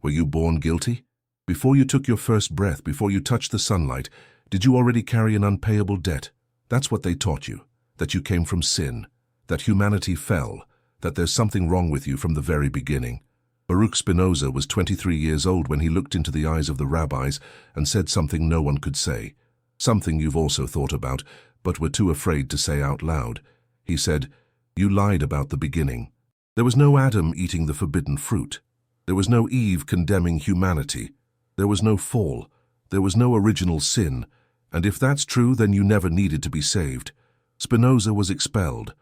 Were you born guilty? Before you took your first breath, before you touched the sunlight, did you already carry an unpayable debt? That's what they taught you, that you came from sin, that humanity fell, that there's something wrong with you from the very beginning. Baruch Spinoza was 23 years old when he looked into the eyes of the rabbis and said something no one could say, something you've also thought about, but were too afraid to say out loud. He said, "You lied about the beginning. There was no Adam eating the forbidden fruit. There was no Eve condemning humanity. There was no fall. There was no original sin. And if that's true, then you never needed to be saved." Spinoza was expelled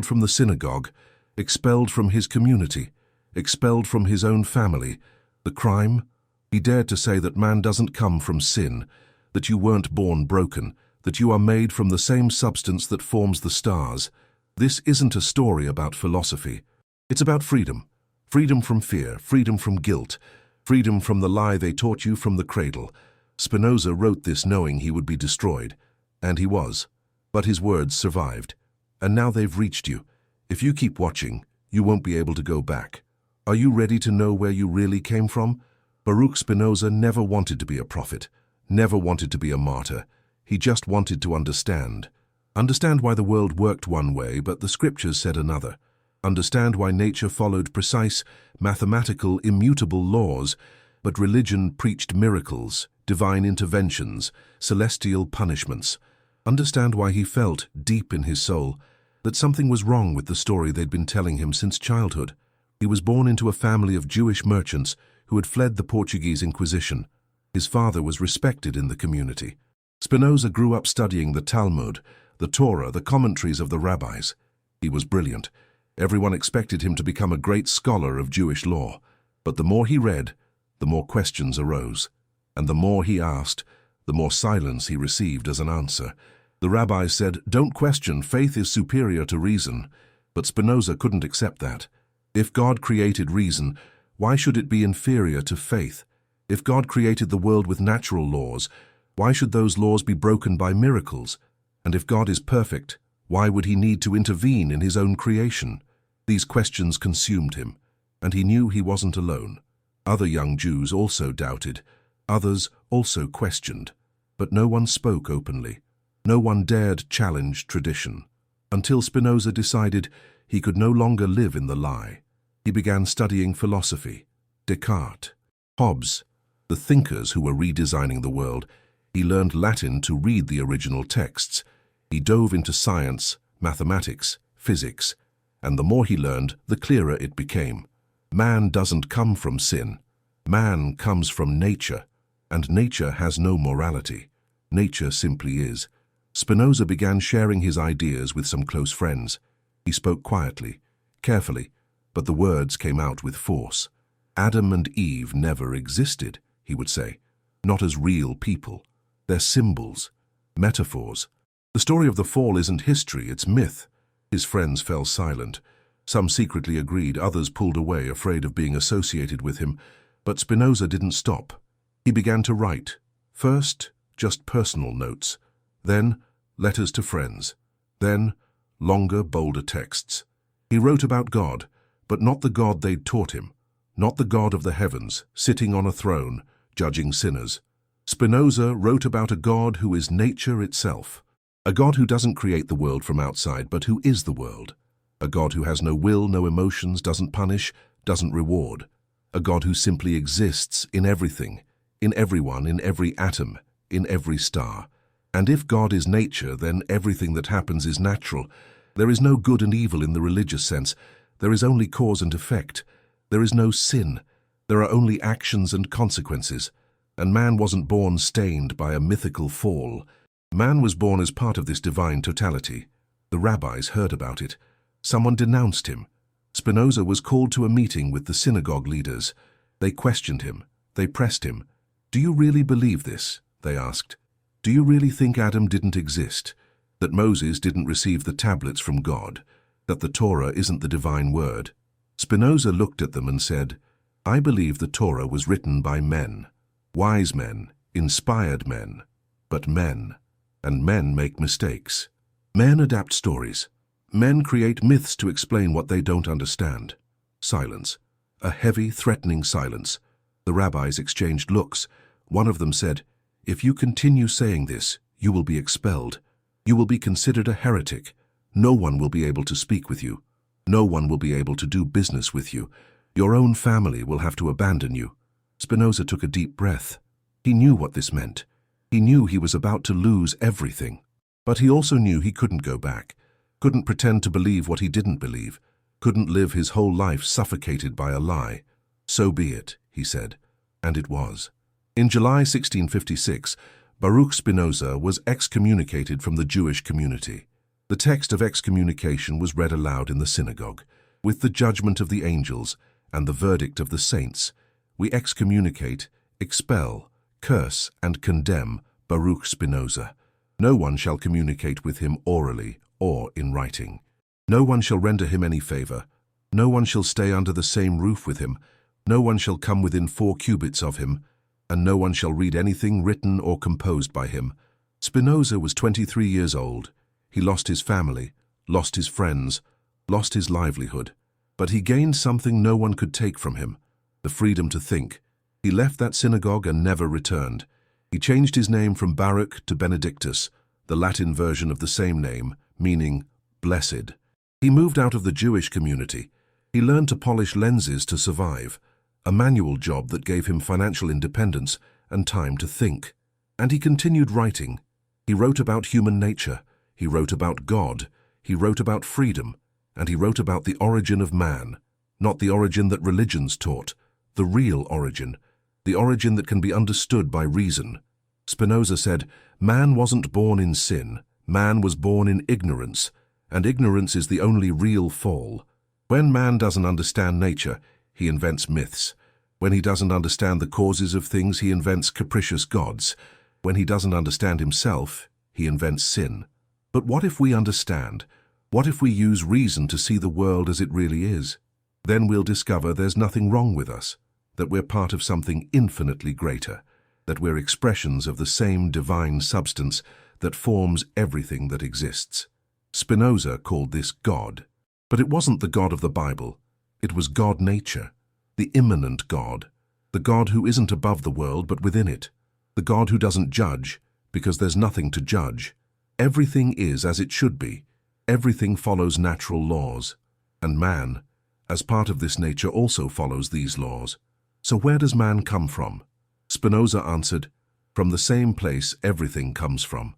from the synagogue, expelled from his community, expelled from his own family. The crime? He dared to say that man doesn't come from sin, that you weren't born broken, that you are made from the same substance that forms the stars. This isn't a story about philosophy. It's about freedom. Freedom from fear, freedom from guilt, freedom from the lie they taught you from the cradle. Spinoza wrote this knowing he would be destroyed, and he was. But his words survived. And now they've reached you. If you keep watching, you won't be able to go back. Are you ready to know where you really came from? Baruch Spinoza never wanted to be a prophet, never wanted to be a martyr. He just wanted to understand. Understand why the world worked one way, but the scriptures said another. Understand why nature followed precise, mathematical, immutable laws, but religion preached miracles, divine interventions, celestial punishments. Understand why he felt, deep in his soul, that something was wrong with the story they'd been telling him since childhood. He was born into a family of Jewish merchants who had fled the Portuguese Inquisition. His father was respected in the community. Spinoza grew up studying the Talmud, the Torah, the commentaries of the rabbis. He was brilliant. Everyone expected him to become a great scholar of Jewish law. But the more he read, the more questions arose. And the more he asked, the more silence he received as an answer. The rabbis said, "Don't question, faith is superior to reason." But Spinoza couldn't accept that. If God created reason, why should it be inferior to faith? If God created the world with natural laws, why should those laws be broken by miracles? And if God is perfect, why would he need to intervene in his own creation? These questions consumed him, and he knew he wasn't alone. Other young Jews also doubted. Others also questioned. But no one spoke openly. No one dared challenge tradition. Until Spinoza decided he could no longer live in the lie. He began studying philosophy, Descartes, Hobbes, the thinkers who were redesigning the world. He learned Latin to read the original texts. He dove into science, mathematics, physics, and the more he learned, the clearer it became. Man doesn't come from sin. Man comes from nature, and nature has no morality. Nature simply is. Spinoza began sharing his ideas with some close friends. He spoke quietly, carefully, but the words came out with force. Adam and Eve never existed, he would say, not as real people. They're symbols, metaphors. The story of the fall isn't history, it's myth. His friends fell silent. Some secretly agreed, others pulled away, afraid of being associated with him. But Spinoza didn't stop. He began to write. First, just personal notes. Then, letters to friends. Then, longer, bolder texts. He wrote about God, but not the God they'd taught him. Not the God of the heavens, sitting on a throne, judging sinners. Spinoza wrote about a God who is nature itself. A God who doesn't create the world from outside, but who is the world. A God who has no will, no emotions, doesn't punish, doesn't reward. A God who simply exists in everything, in everyone, in every atom, in every star. And if God is nature, then everything that happens is natural. There is no good and evil in the religious sense. There is only cause and effect. There is no sin. There are only actions and consequences. And man wasn't born stained by a mythical fall. Man was born as part of this divine totality. The rabbis heard about it. Someone denounced him. Spinoza was called to a meeting with the synagogue leaders. They questioned him. They pressed him. "Do you really believe this?" they asked. "Do you really think Adam didn't exist? That Moses didn't receive the tablets from God? That the Torah isn't the divine word?" Spinoza looked at them and said, "I believe the Torah was written by men. Wise men, inspired men. But men. And men make mistakes. Men adapt stories. Men create myths to explain what they don't understand." Silence. A heavy, threatening silence. The rabbis exchanged looks. One of them said, "If you continue saying this, you will be expelled. You will be considered a heretic. No one will be able to speak with you. No one will be able to do business with you. Your own family will have to abandon you." Spinoza took a deep breath. He knew what this meant. He knew he was about to lose everything. But he also knew he couldn't go back, couldn't pretend to believe what he didn't believe, couldn't live his whole life suffocated by a lie. "So be it," he said. And it was. In July 1656, Baruch Spinoza was excommunicated from the Jewish community. The text of excommunication was read aloud in the synagogue. "With the judgment of the angels and the verdict of the saints, we excommunicate, expel, curse, and condemn Baruch Spinoza. No one shall communicate with him orally or in writing. No one shall render him any favor. No one shall stay under the same roof with him. No one shall come within 4 cubits of him, and no one shall read anything written or composed by him." Spinoza was 23 years old. He lost his family, lost his friends, lost his livelihood. But he gained something no one could take from him: the freedom to think. He left that synagogue and never returned. He changed his name from Baruch to Benedictus, the Latin version of the same name, meaning blessed. He moved out of the Jewish community. He learned to polish lenses to survive, a manual job that gave him financial independence and time to think. And he continued writing. He wrote about human nature. He wrote about God. He wrote about freedom. And he wrote about the origin of man, not the origin that religions taught, the real origin, the origin that can be understood by reason. Spinoza said, "Man wasn't born in sin. Man was born in ignorance, and ignorance is the only real fall. When man doesn't understand nature, he invents myths. When he doesn't understand the causes of things, he invents capricious gods. When he doesn't understand himself, he invents sin. But what if we understand? What if we use reason to see the world as it really is? Then we'll discover there's nothing wrong with us, that we're part of something infinitely greater, that we're expressions of the same divine substance that forms everything that exists." Spinoza called this God. But it wasn't the God of the Bible. It was God nature, the immanent God, the God who isn't above the world but within it, the God who doesn't judge because there's nothing to judge. Everything is as it should be. Everything follows natural laws. And man, as part of this nature, also follows these laws. So where does man come from? Spinoza answered, "From the same place everything comes from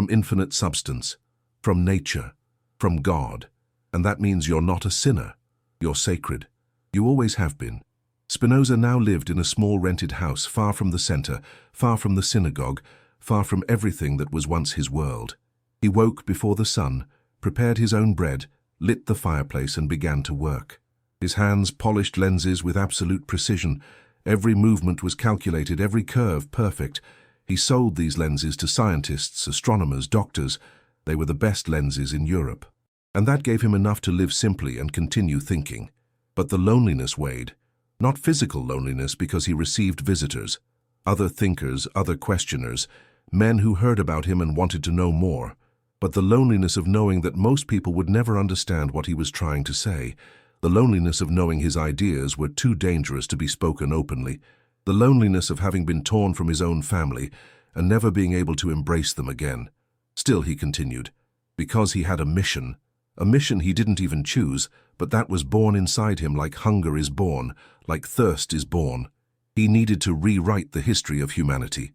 infinite substance, from nature, from God. And that means you're not a sinner. You're sacred. You always have been." Spinoza now lived in a small rented house, far from the center, far from the synagogue, far from everything that was once his world. He woke before the sun, prepared his own bread, lit the fireplace and began to work. His hands polished lenses with absolute precision. Every movement was calculated, every curve perfect. He sold these lenses to scientists, astronomers, doctors. They were the best lenses in Europe. And that gave him enough to live simply and continue thinking. But the loneliness weighed. Not physical loneliness, because he received visitors, other thinkers, other questioners, men who heard about him and wanted to know more. But the loneliness of knowing that most people would never understand what he was trying to say. The loneliness of knowing his ideas were too dangerous to be spoken openly. The loneliness of having been torn from his own family and never being able to embrace them again. Still, he continued, because he had a mission he didn't even choose, but that was born inside him like hunger is born, like thirst is born. He needed to rewrite the history of humanity.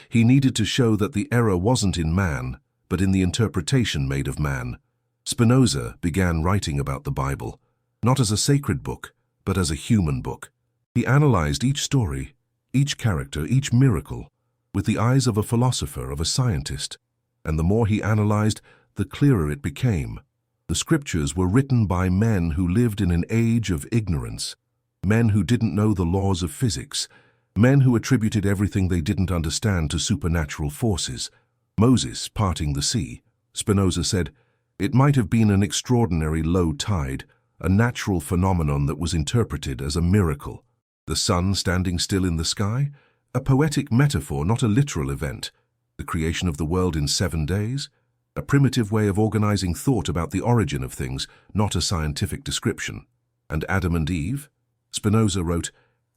He needed to show that the error wasn't in man, but in the interpretation made of man. Spinoza began writing about the Bible, not as a sacred book, but as a human book. He analyzed each story, each character, each miracle, with the eyes of a philosopher, of a scientist. And the more he analyzed, the clearer it became. The scriptures were written by men who lived in an age of ignorance, men who didn't know the laws of physics, men who attributed everything they didn't understand to supernatural forces. Moses parting the sea, Spinoza said, it might have been an extraordinary low tide, a natural phenomenon that was interpreted as a miracle. The sun standing still in the sky, a poetic metaphor, not a literal event. The creation of the world in 7 days, a primitive way of organizing thought about the origin of things, not a scientific description. And Adam and Eve? Spinoza wrote,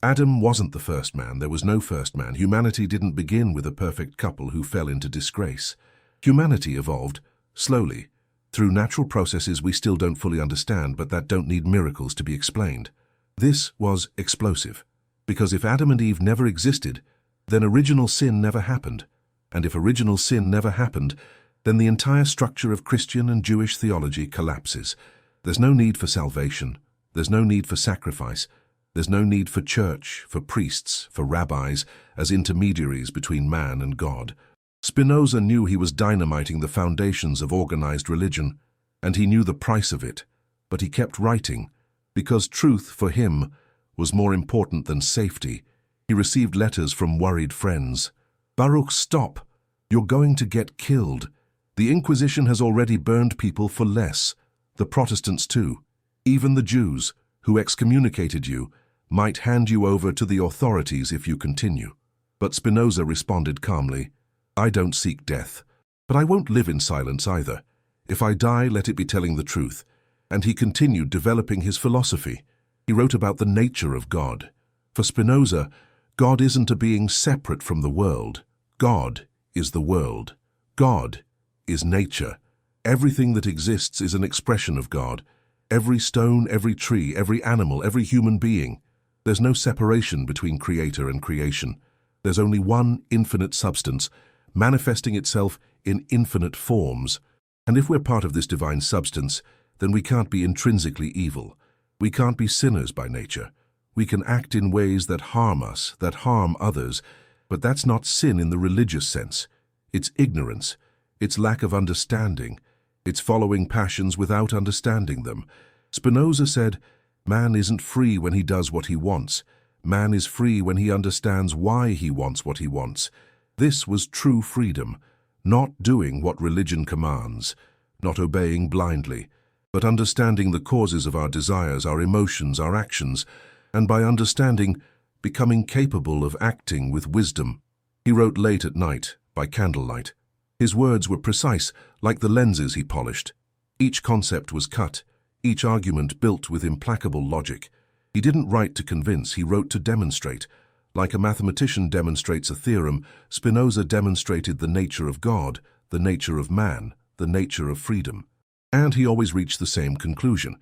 Adam wasn't the first man. There was no first man. Humanity didn't begin with a perfect couple who fell into disgrace. Humanity evolved, slowly, through natural processes we still don't fully understand, but that don't need miracles to be explained. This was explosive, because if Adam and Eve never existed, then original sin never happened. And if original sin never happened, then the entire structure of Christian and Jewish theology collapses. There's no need for salvation. There's no need for sacrifice. There's no need for church, for priests, for rabbis, as intermediaries between man and God. Spinoza knew he was dynamiting the foundations of organized religion, and he knew the price of it, but he kept writing, because truth, for him, was more important than safety. He received letters from worried friends. "Baruch, stop! You're going to get killed. The Inquisition has already burned people for less. The Protestants too. Even the Jews, who excommunicated you, might hand you over to the authorities if you continue." But Spinoza responded calmly, "I don't seek death, but I won't live in silence either. If I die, let it be telling the truth." And he continued developing his philosophy. He wrote about the nature of God. For Spinoza, God isn't a being separate from the world. God is the world. God is nature. Everything that exists is an expression of God. Every stone, every tree, every animal, every human being. There's no separation between creator and creation. There's only one infinite substance, manifesting itself in infinite forms. And if we're part of this divine substance, then we can't be intrinsically evil. We can't be sinners by nature. We can act in ways that harm us, that harm others, but that's not sin in the religious sense. It's ignorance. It's lack of understanding. It's following passions without understanding them. Spinoza said, "Man isn't free when he does what he wants. Man is free when he understands why he wants what he wants." This was true freedom, not doing what religion commands, not obeying blindly, but understanding the causes of our desires, our emotions, our actions, and by understanding, becoming capable of acting with wisdom. He wrote late at night, by candlelight. His words were precise, like the lenses he polished. Each concept was cut, each argument built with implacable logic. He didn't write to convince, he wrote to demonstrate. Like a mathematician demonstrates a theorem, Spinoza demonstrated the nature of God, the nature of man, the nature of freedom. And he always reached the same conclusion.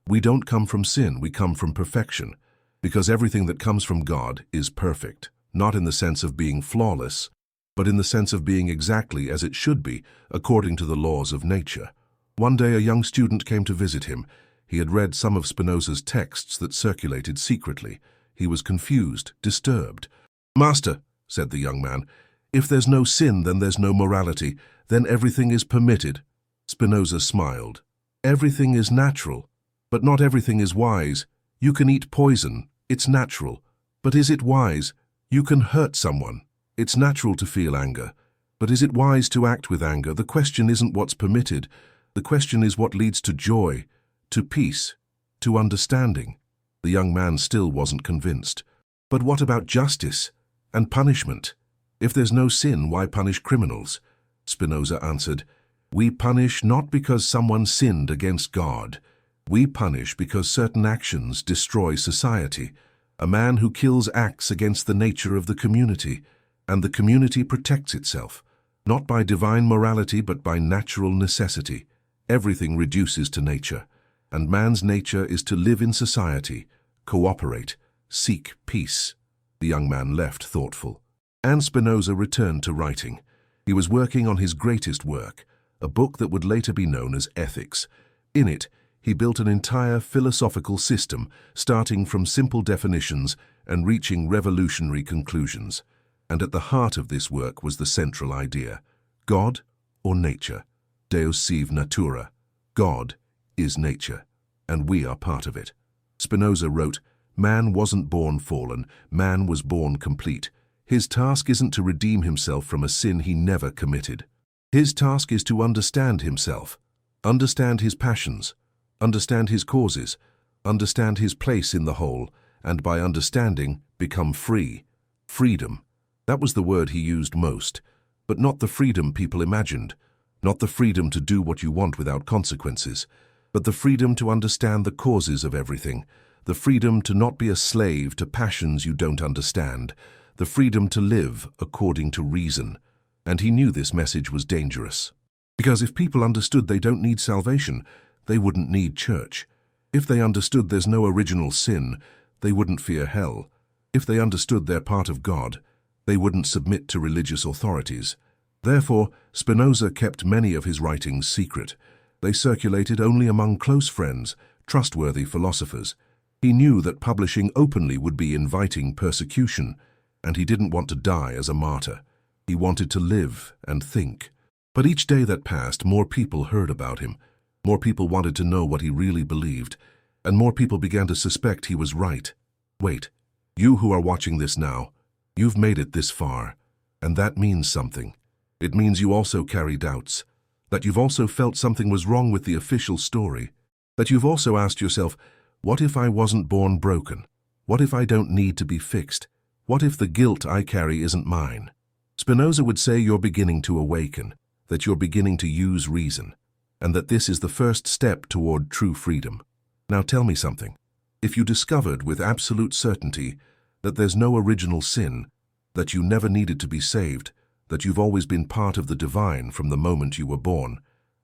We don't come from sin, we come from perfection. Because everything that comes from God is perfect, not in the sense of being flawless, but in the sense of being exactly as it should be, according to the laws of nature. One day a young student came to visit him. He had read some of Spinoza's texts that circulated secretly. He was confused, disturbed. "Master," said the young man, "if there's no sin, then there's no morality. Then everything is permitted." Spinoza smiled. "Everything is natural, but not everything is wise. You can eat poison, it's natural. But is it wise? You can hurt someone. It's natural to feel anger. But is it wise to act with anger? The question isn't what's permitted. The question is what leads to joy, to peace, to understanding." The young man still wasn't convinced. "But what about justice and punishment? If there's no sin, why punish criminals?" Spinoza answered, "We punish not because someone sinned against God. We punish because certain actions destroy society. A man who kills acts against the nature of the community, and the community protects itself, not by divine morality but by natural necessity. Everything reduces to nature, and man's nature is to live in society, cooperate, seek peace." The young man left thoughtful. And Spinoza returned to writing. He was working on his greatest work, a book that would later be known as Ethics. In it, he built an entire philosophical system, starting from simple definitions and reaching revolutionary conclusions. And at the heart of this work was the central idea: God or nature. Deus sive natura. God is nature, and we are part of it. Spinoza wrote, "Man wasn't born fallen, man was born complete. His task isn't to redeem himself from a sin he never committed. His task is to understand himself, understand his passions, understand his causes, understand his place in the whole, and by understanding, become free." Freedom. That was the word he used most, but not the freedom people imagined. Not the freedom to do what you want without consequences, but the freedom to understand the causes of everything, the freedom to not be a slave to passions you don't understand, the freedom to live according to reason. And he knew this message was dangerous. Because if people understood they don't need salvation, they wouldn't need church. If they understood there's no original sin, they wouldn't fear hell. If they understood they're part of God, they wouldn't submit to religious authorities. Therefore, Spinoza kept many of his writings secret. They circulated only among close friends, trustworthy philosophers. He knew that publishing openly would be inviting persecution, and he didn't want to die as a martyr. He wanted to live and think. But each day that passed, more people heard about him. More people wanted to know what he really believed, and more people began to suspect he was right. Wait, you who are watching this now, you've made it this far, and that means something. It means you also carry doubts, that you've also felt something was wrong with the official story, that you've also asked yourself, what if I wasn't born broken? What if I don't need to be fixed? What if the guilt I carry isn't mine? Spinoza would say you're beginning to awaken, that you're beginning to use reason, and that this is the first step toward true freedom. Now tell me something. If you discovered with absolute certainty that there's no original sin, that you never needed to be saved, that you've always been part of the divine from the moment you were born,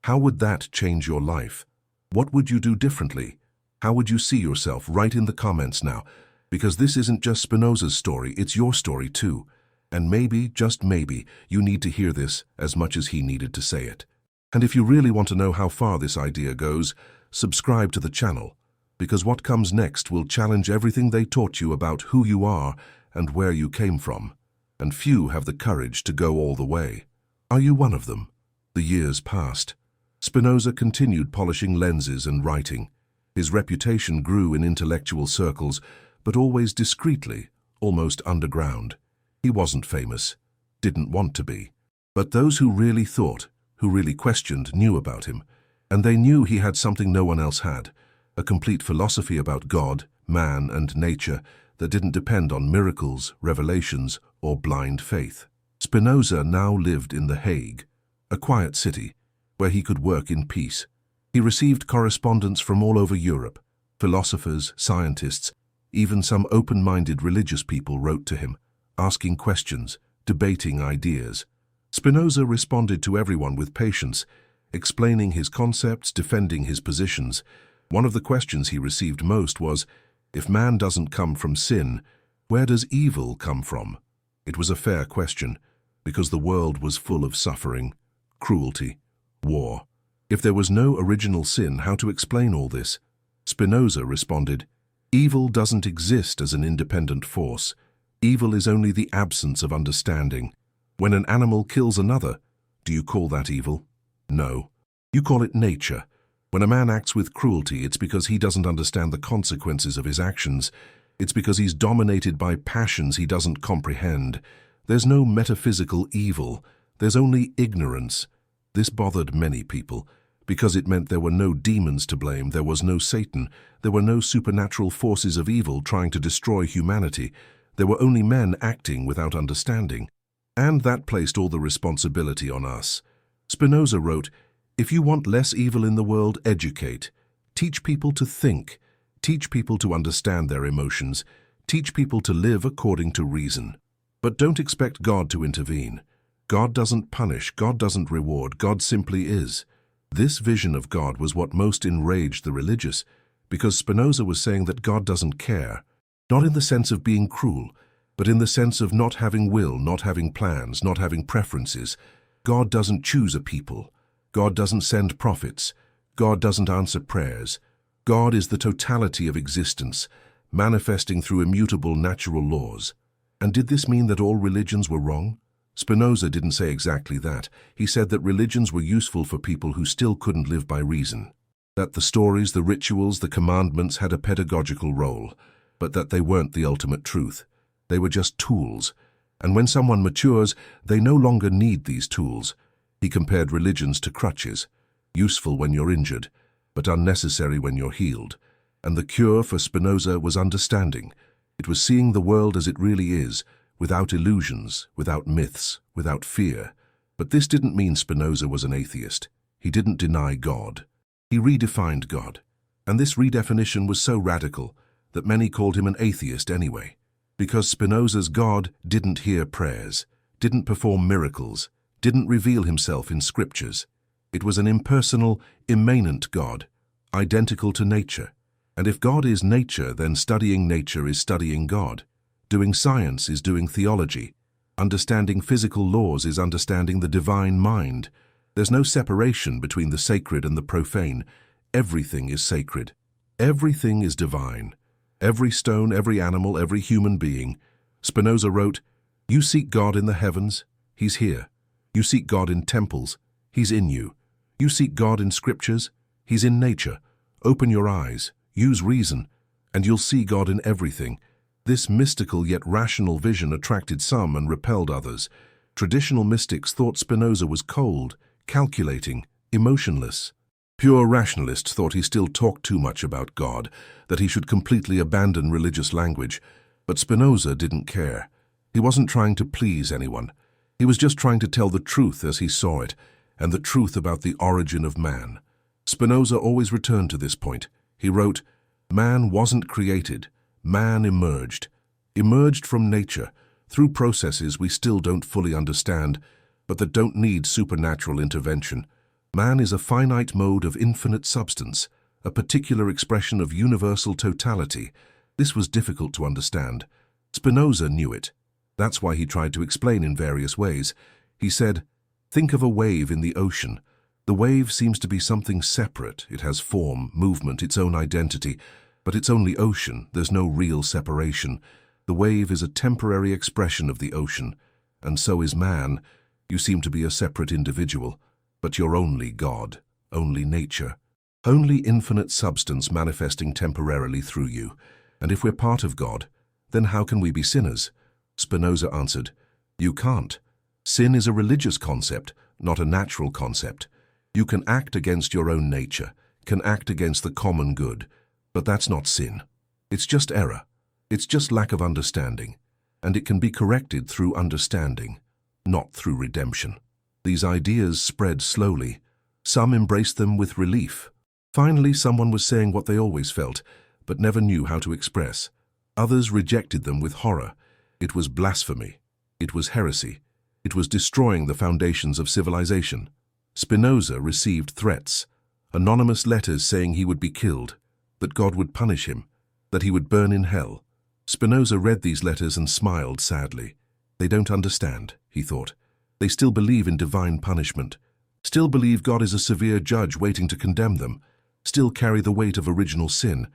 how would that change your life? What would you do differently? How would you see yourself? Write in the comments now, because this isn't just Spinoza's story, it's your story too. And maybe, just maybe, you need to hear this as much as he needed to say it. And if you really want to know how far this idea goes, subscribe to the channel, because what comes next will challenge everything they taught you about who you are and where you came from. And few have the courage to go all the way. Are you one of them? The years passed. Spinoza continued polishing lenses and writing. His reputation grew in intellectual circles, but always discreetly, almost underground. He wasn't famous, didn't want to be. But those who really thought, who really questioned, knew about him. And they knew he had something no one else had, a complete philosophy about God, man, and nature that didn't depend on miracles, revelations, or blind faith. Spinoza now lived in The Hague, a quiet city, where he could work in peace. He received correspondence from all over Europe. Philosophers, scientists, even some open-minded religious people wrote to him, asking questions, debating ideas. Spinoza responded to everyone with patience, explaining his concepts, defending his positions. One of the questions he received most was, if man doesn't come from sin, where does evil come from? It was a fair question, because the world was full of suffering, cruelty, war. If there was no original sin, how to explain all this? Spinoza responded, evil doesn't exist as an independent force. Evil is only the absence of understanding. When an animal kills another, do you call that evil? No. You call it nature. When a man acts with cruelty, it's because he doesn't understand the consequences of his actions. It's because he's dominated by passions he doesn't comprehend. There's no metaphysical evil. There's only ignorance. This bothered many people, because it meant there were no demons to blame, there was no Satan, there were no supernatural forces of evil trying to destroy humanity. There were only men acting without understanding. And that placed all the responsibility on us. Spinoza wrote, if you want less evil in the world, educate. Teach people to think. Teach people to understand their emotions. Teach people to live according to reason. But don't expect God to intervene. God doesn't punish, God doesn't reward, God simply is. This vision of God was what most enraged the religious, because Spinoza was saying that God doesn't care. Not in the sense of being cruel, but in the sense of not having will, not having plans, not having preferences. God doesn't choose a people. God doesn't send prophets. God doesn't answer prayers. God is the totality of existence, manifesting through immutable natural laws. And did this mean that all religions were wrong? Spinoza didn't say exactly that. He said that religions were useful for people who still couldn't live by reason. That the stories, the rituals, the commandments had a pedagogical role, but that they weren't the ultimate truth. They were just tools. And when someone matures, they no longer need these tools. He compared religions to crutches, useful when you're injured, but unnecessary when you're healed. And the cure for Spinoza was understanding. It was seeing the world as it really is, without illusions, without myths, without fear. But this didn't mean Spinoza was an atheist. He didn't deny God. He redefined God. And this redefinition was so radical that many called him an atheist anyway, because Spinoza's God didn't hear prayers, didn't perform miracles, didn't reveal himself in scriptures. It was an impersonal, immanent God, identical to nature. And if God is nature, then studying nature is studying God. Doing science is doing theology. Understanding physical laws is understanding the divine mind. There's no separation between the sacred and the profane. Everything is sacred. Everything is divine. Every stone, every animal, every human being. Spinoza wrote, "You seek God in the heavens, He's here. You seek God in temples, He's in you. You seek God in scriptures, He's in nature. Open your eyes, use reason, and you'll see God in everything." This mystical yet rational vision attracted some and repelled others. Traditional mystics thought Spinoza was cold, calculating, emotionless. Pure rationalists thought he still talked too much about God, that he should completely abandon religious language. But Spinoza didn't care. He wasn't trying to please anyone. He was just trying to tell the truth as he saw it, and the truth about the origin of man. Spinoza always returned to this point. He wrote, "Man wasn't created. Man emerged from nature, through processes we still don't fully understand, but that don't need supernatural intervention. Man is a finite mode of infinite substance, a particular expression of universal totality." This was difficult to understand. Spinoza knew it. That's why he tried to explain in various ways. He said, "Think of a wave in the ocean. The wave seems to be something separate. It has form, movement, its own identity. But it's only ocean, there's no real separation. The wave is a temporary expression of the ocean, and so is man. You seem to be a separate individual, but you're only God, only nature, only infinite substance manifesting temporarily through you. And if we're part of God, then how can we be sinners?" Spinoza answered, "You can't. Sin is a religious concept, not a natural concept. You can act against your own nature, can act against the common good, but that's not sin. It's just error. It's just lack of understanding. And it can be corrected through understanding, not through redemption." These ideas spread slowly. Some embraced them with relief. Finally, someone was saying what they always felt, but never knew how to express. Others rejected them with horror. It was blasphemy. It was heresy. It was destroying the foundations of civilization. Spinoza received threats, anonymous letters saying he would be killed, that God would punish him, that he would burn in hell. Spinoza read these letters and smiled sadly. They don't understand, he thought. They still believe in divine punishment, still believe God is a severe judge waiting to condemn them, still carry the weight of original sin,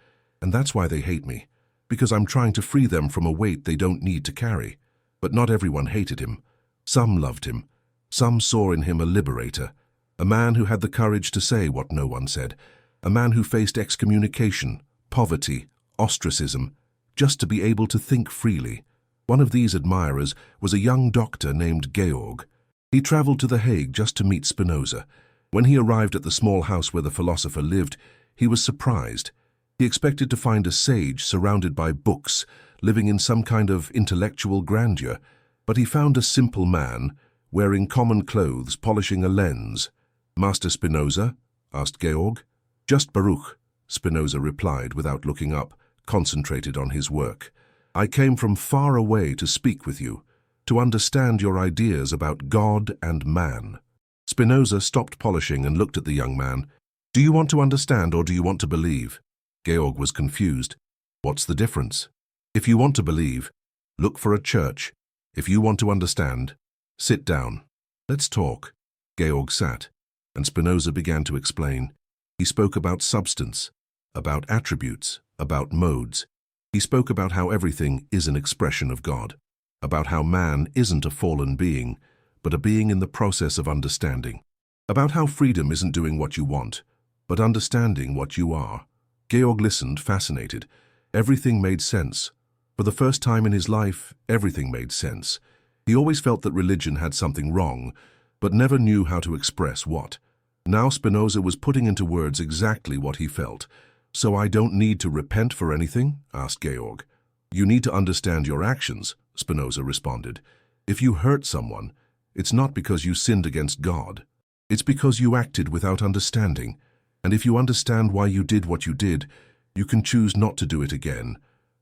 and that's why they hate me, because I'm trying to free them from a weight they don't need to carry. But not everyone hated him. Some loved him. Some saw in him a liberator, a man who had the courage to say what no one said, a man who faced excommunication, poverty, ostracism, just to be able to think freely. One of these admirers was a young doctor named Georg. He traveled to The Hague just to meet Spinoza. When he arrived at the small house where the philosopher lived, he was surprised. He expected to find a sage surrounded by books, living in some kind of intellectual grandeur, but he found a simple man, wearing common clothes, polishing a lens. "Master Spinoza?" asked Georg. "Just Baruch," Spinoza replied without looking up, concentrated on his work. "I came from far away to speak with you, to understand your ideas about God and man." Spinoza stopped polishing and looked at the young man. "Do you want to understand or do you want to believe?" Georg was confused. "What's the difference?" "If you want to believe, look for a church. If you want to understand, sit down. Let's talk." Georg sat, and Spinoza began to explain. He spoke about substance, about attributes, about modes. He spoke about how everything is an expression of God, about how man isn't a fallen being, but a being in the process of understanding, about how freedom isn't doing what you want, but understanding what you are. Georg listened, fascinated. Everything made sense. For the first time in his life, everything made sense. He always felt that religion had something wrong, but never knew how to express what. Now Spinoza was putting into words exactly what he felt. "So I don't need to repent for anything?" asked Georg. "You need to understand your actions," Spinoza responded. "If you hurt someone, it's not because you sinned against God. It's because you acted without understanding. And if you understand why you did what you did, you can choose not to do it again.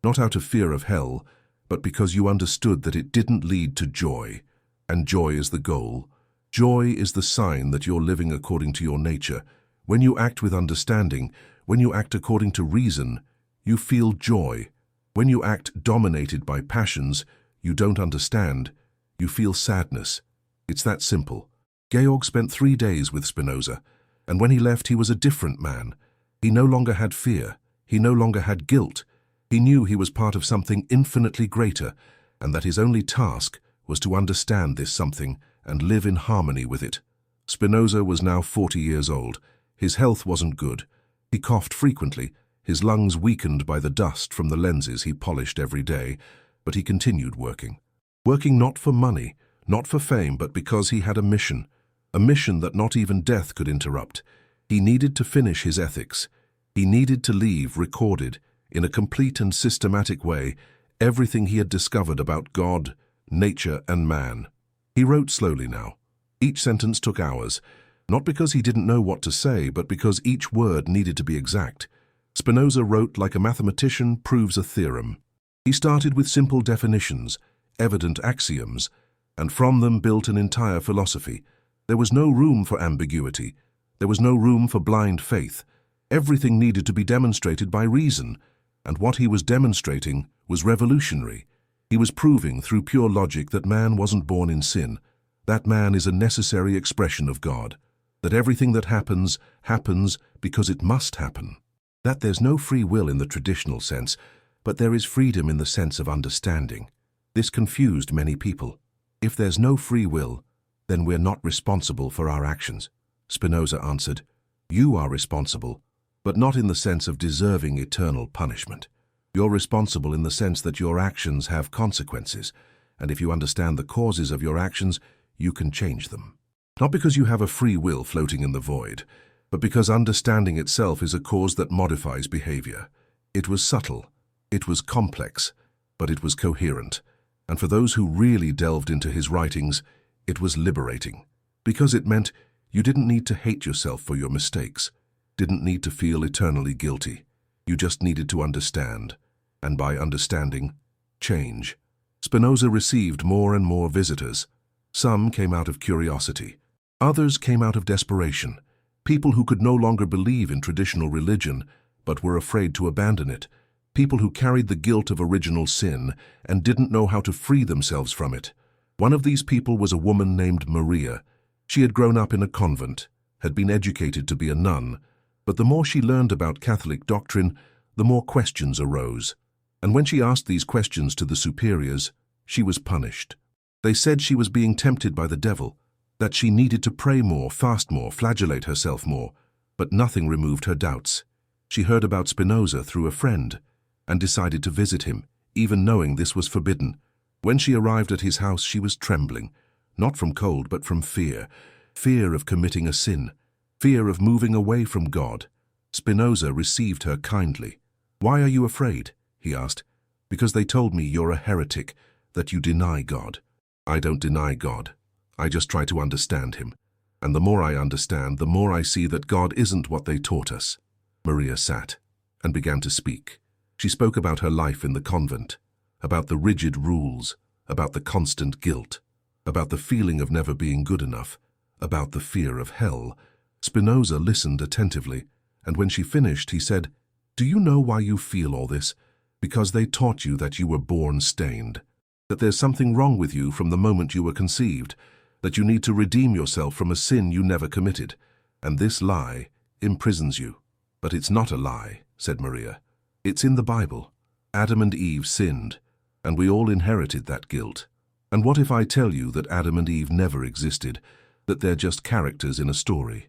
not out of fear of hell, but because you understood that it didn't lead to joy, and joy is the goal. Joy is the sign that you're living according to your nature. When you act with understanding, when you act according to reason, you feel joy. When you act dominated by passions you don't understand, you feel sadness. It's that simple. Georg spent 3 days with Spinoza, and when he left he was a different man. He no longer had fear. He no longer had guilt. He knew he was part of something infinitely greater, and that his only task was to understand this something and live in harmony with it. Spinoza was now 40 years old. His health wasn't good. He coughed frequently, his lungs weakened by the dust from the lenses he polished every day, but he continued working. Working not for money, not for fame, but because he had a mission that not even death could interrupt. He needed to finish his ethics. He needed to leave recorded, in a complete and systematic way, everything he had discovered about God, nature, and man. He wrote slowly now. Each sentence took hours, not because he didn't know what to say, but because each word needed to be exact. Spinoza wrote like a mathematician proves a theorem. He started with simple definitions, evident axioms, and from them built an entire philosophy. There was no room for ambiguity. There was no room for blind faith. Everything needed to be demonstrated by reason, and what he was demonstrating was revolutionary. He was proving through pure logic that man wasn't born in sin, that man is a necessary expression of God, that everything that happens, happens because it must happen, that there's no free will in the traditional sense, but there is freedom in the sense of understanding. This confused many people. If there's no free will, then we're not responsible for our actions. Spinoza answered, you are responsible, but not in the sense of deserving eternal punishment. You're responsible in the sense that your actions have consequences, and if you understand the causes of your actions, you can change them. Not because you have a free will floating in the void, but because understanding itself is a cause that modifies behavior. It was subtle, it was complex, but it was coherent. And for those who really delved into his writings, it was liberating, because it meant you didn't need to hate yourself for your mistakes, didn't need to feel eternally guilty. You just needed to understand, and by understanding, change. Spinoza received more and more visitors. Some came out of curiosity. Others came out of desperation. People who could no longer believe in traditional religion, but were afraid to abandon it. People who carried the guilt of original sin and didn't know how to free themselves from it. One of these people was a woman named Maria. She had grown up in a convent, had been educated to be a nun, but the more she learned about Catholic doctrine, the more questions arose. And when she asked these questions to the superiors, she was punished. They said she was being tempted by the devil, that she needed to pray more, fast more, flagellate herself more, but nothing removed her doubts. She heard about Spinoza through a friend and decided to visit him, even knowing this was forbidden. When she arrived at his house, she was trembling, not from cold but from fear, fear of committing a sin, fear of moving away from God. Spinoza received her kindly. "Why are you afraid?" he asked. "Because they told me you're a heretic, that you deny God." "I don't deny God. I just try to understand him. And the more I understand, the more I see that God isn't what they taught us." Maria sat and began to speak. She spoke about her life in the convent, about the rigid rules, about the constant guilt, about the feeling of never being good enough, about the fear of hell. Spinoza listened attentively, and when she finished, he said, "Do you know why you feel all this? Because they taught you that you were born stained, that there's something wrong with you from the moment you were conceived, that you need to redeem yourself from a sin you never committed, and this lie imprisons you." "But it's not a lie," said Maria. "It's in the Bible. Adam and Eve sinned, and we all inherited that guilt. And what if I tell you that Adam and Eve never existed, that they're just characters in a story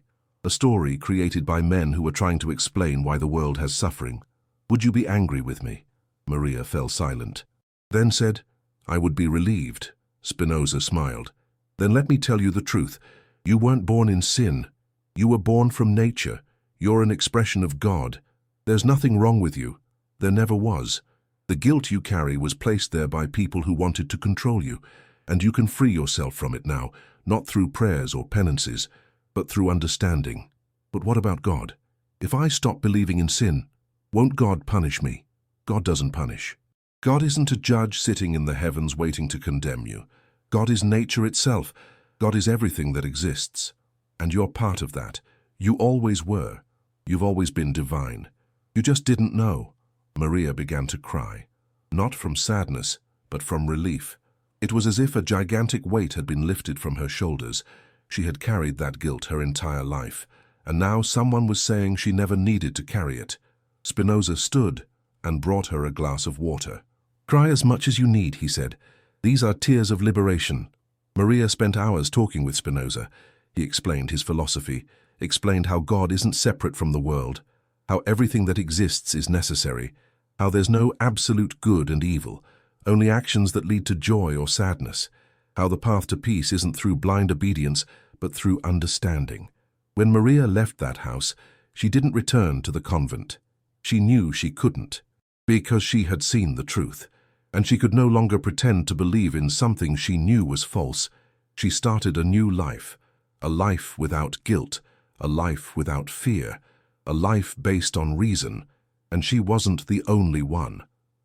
created by men who were trying to explain why the world has suffering? Would you be angry with me?" Maria fell silent, then said, "I would be relieved." Spinoza smiled. "Then let me tell you the truth. You weren't born in sin. You were born from nature. You're an expression of God. There's nothing wrong with you. There never was. The guilt you carry was placed there by people who wanted to control you, and you can free yourself from it now, not through prayers or penances, but through understanding." "But what about God? If I stop believing in sin, won't God punish me?" "God doesn't punish. God isn't a judge sitting in the heavens waiting to condemn you. God is nature itself. God is everything that exists. And you're part of that. You always were. You've always been divine. You just didn't know. Maria began to cry. Not from sadness, but from relief. It was as if a gigantic weight had been lifted from her shoulders. She had carried that guilt her entire life, and now someone was saying she never needed to carry it. Spinoza stood and brought her a glass of water. "Cry as much as you need," he said. "These are tears of liberation." Maria spent hours talking with Spinoza. He explained his philosophy, explained how God isn't separate from the world, how everything that exists is necessary, how there's no absolute good and evil, only actions that lead to joy or sadness, how the path to peace isn't through blind obedience, but through understanding. When Maria left that house, she didn't return to the convent. She knew she couldn't, because she had seen the truth, and she could no longer pretend to believe in something she knew was false. She started a new life, a life without guilt, a life without fear, a life based on reason, and she wasn't the only one.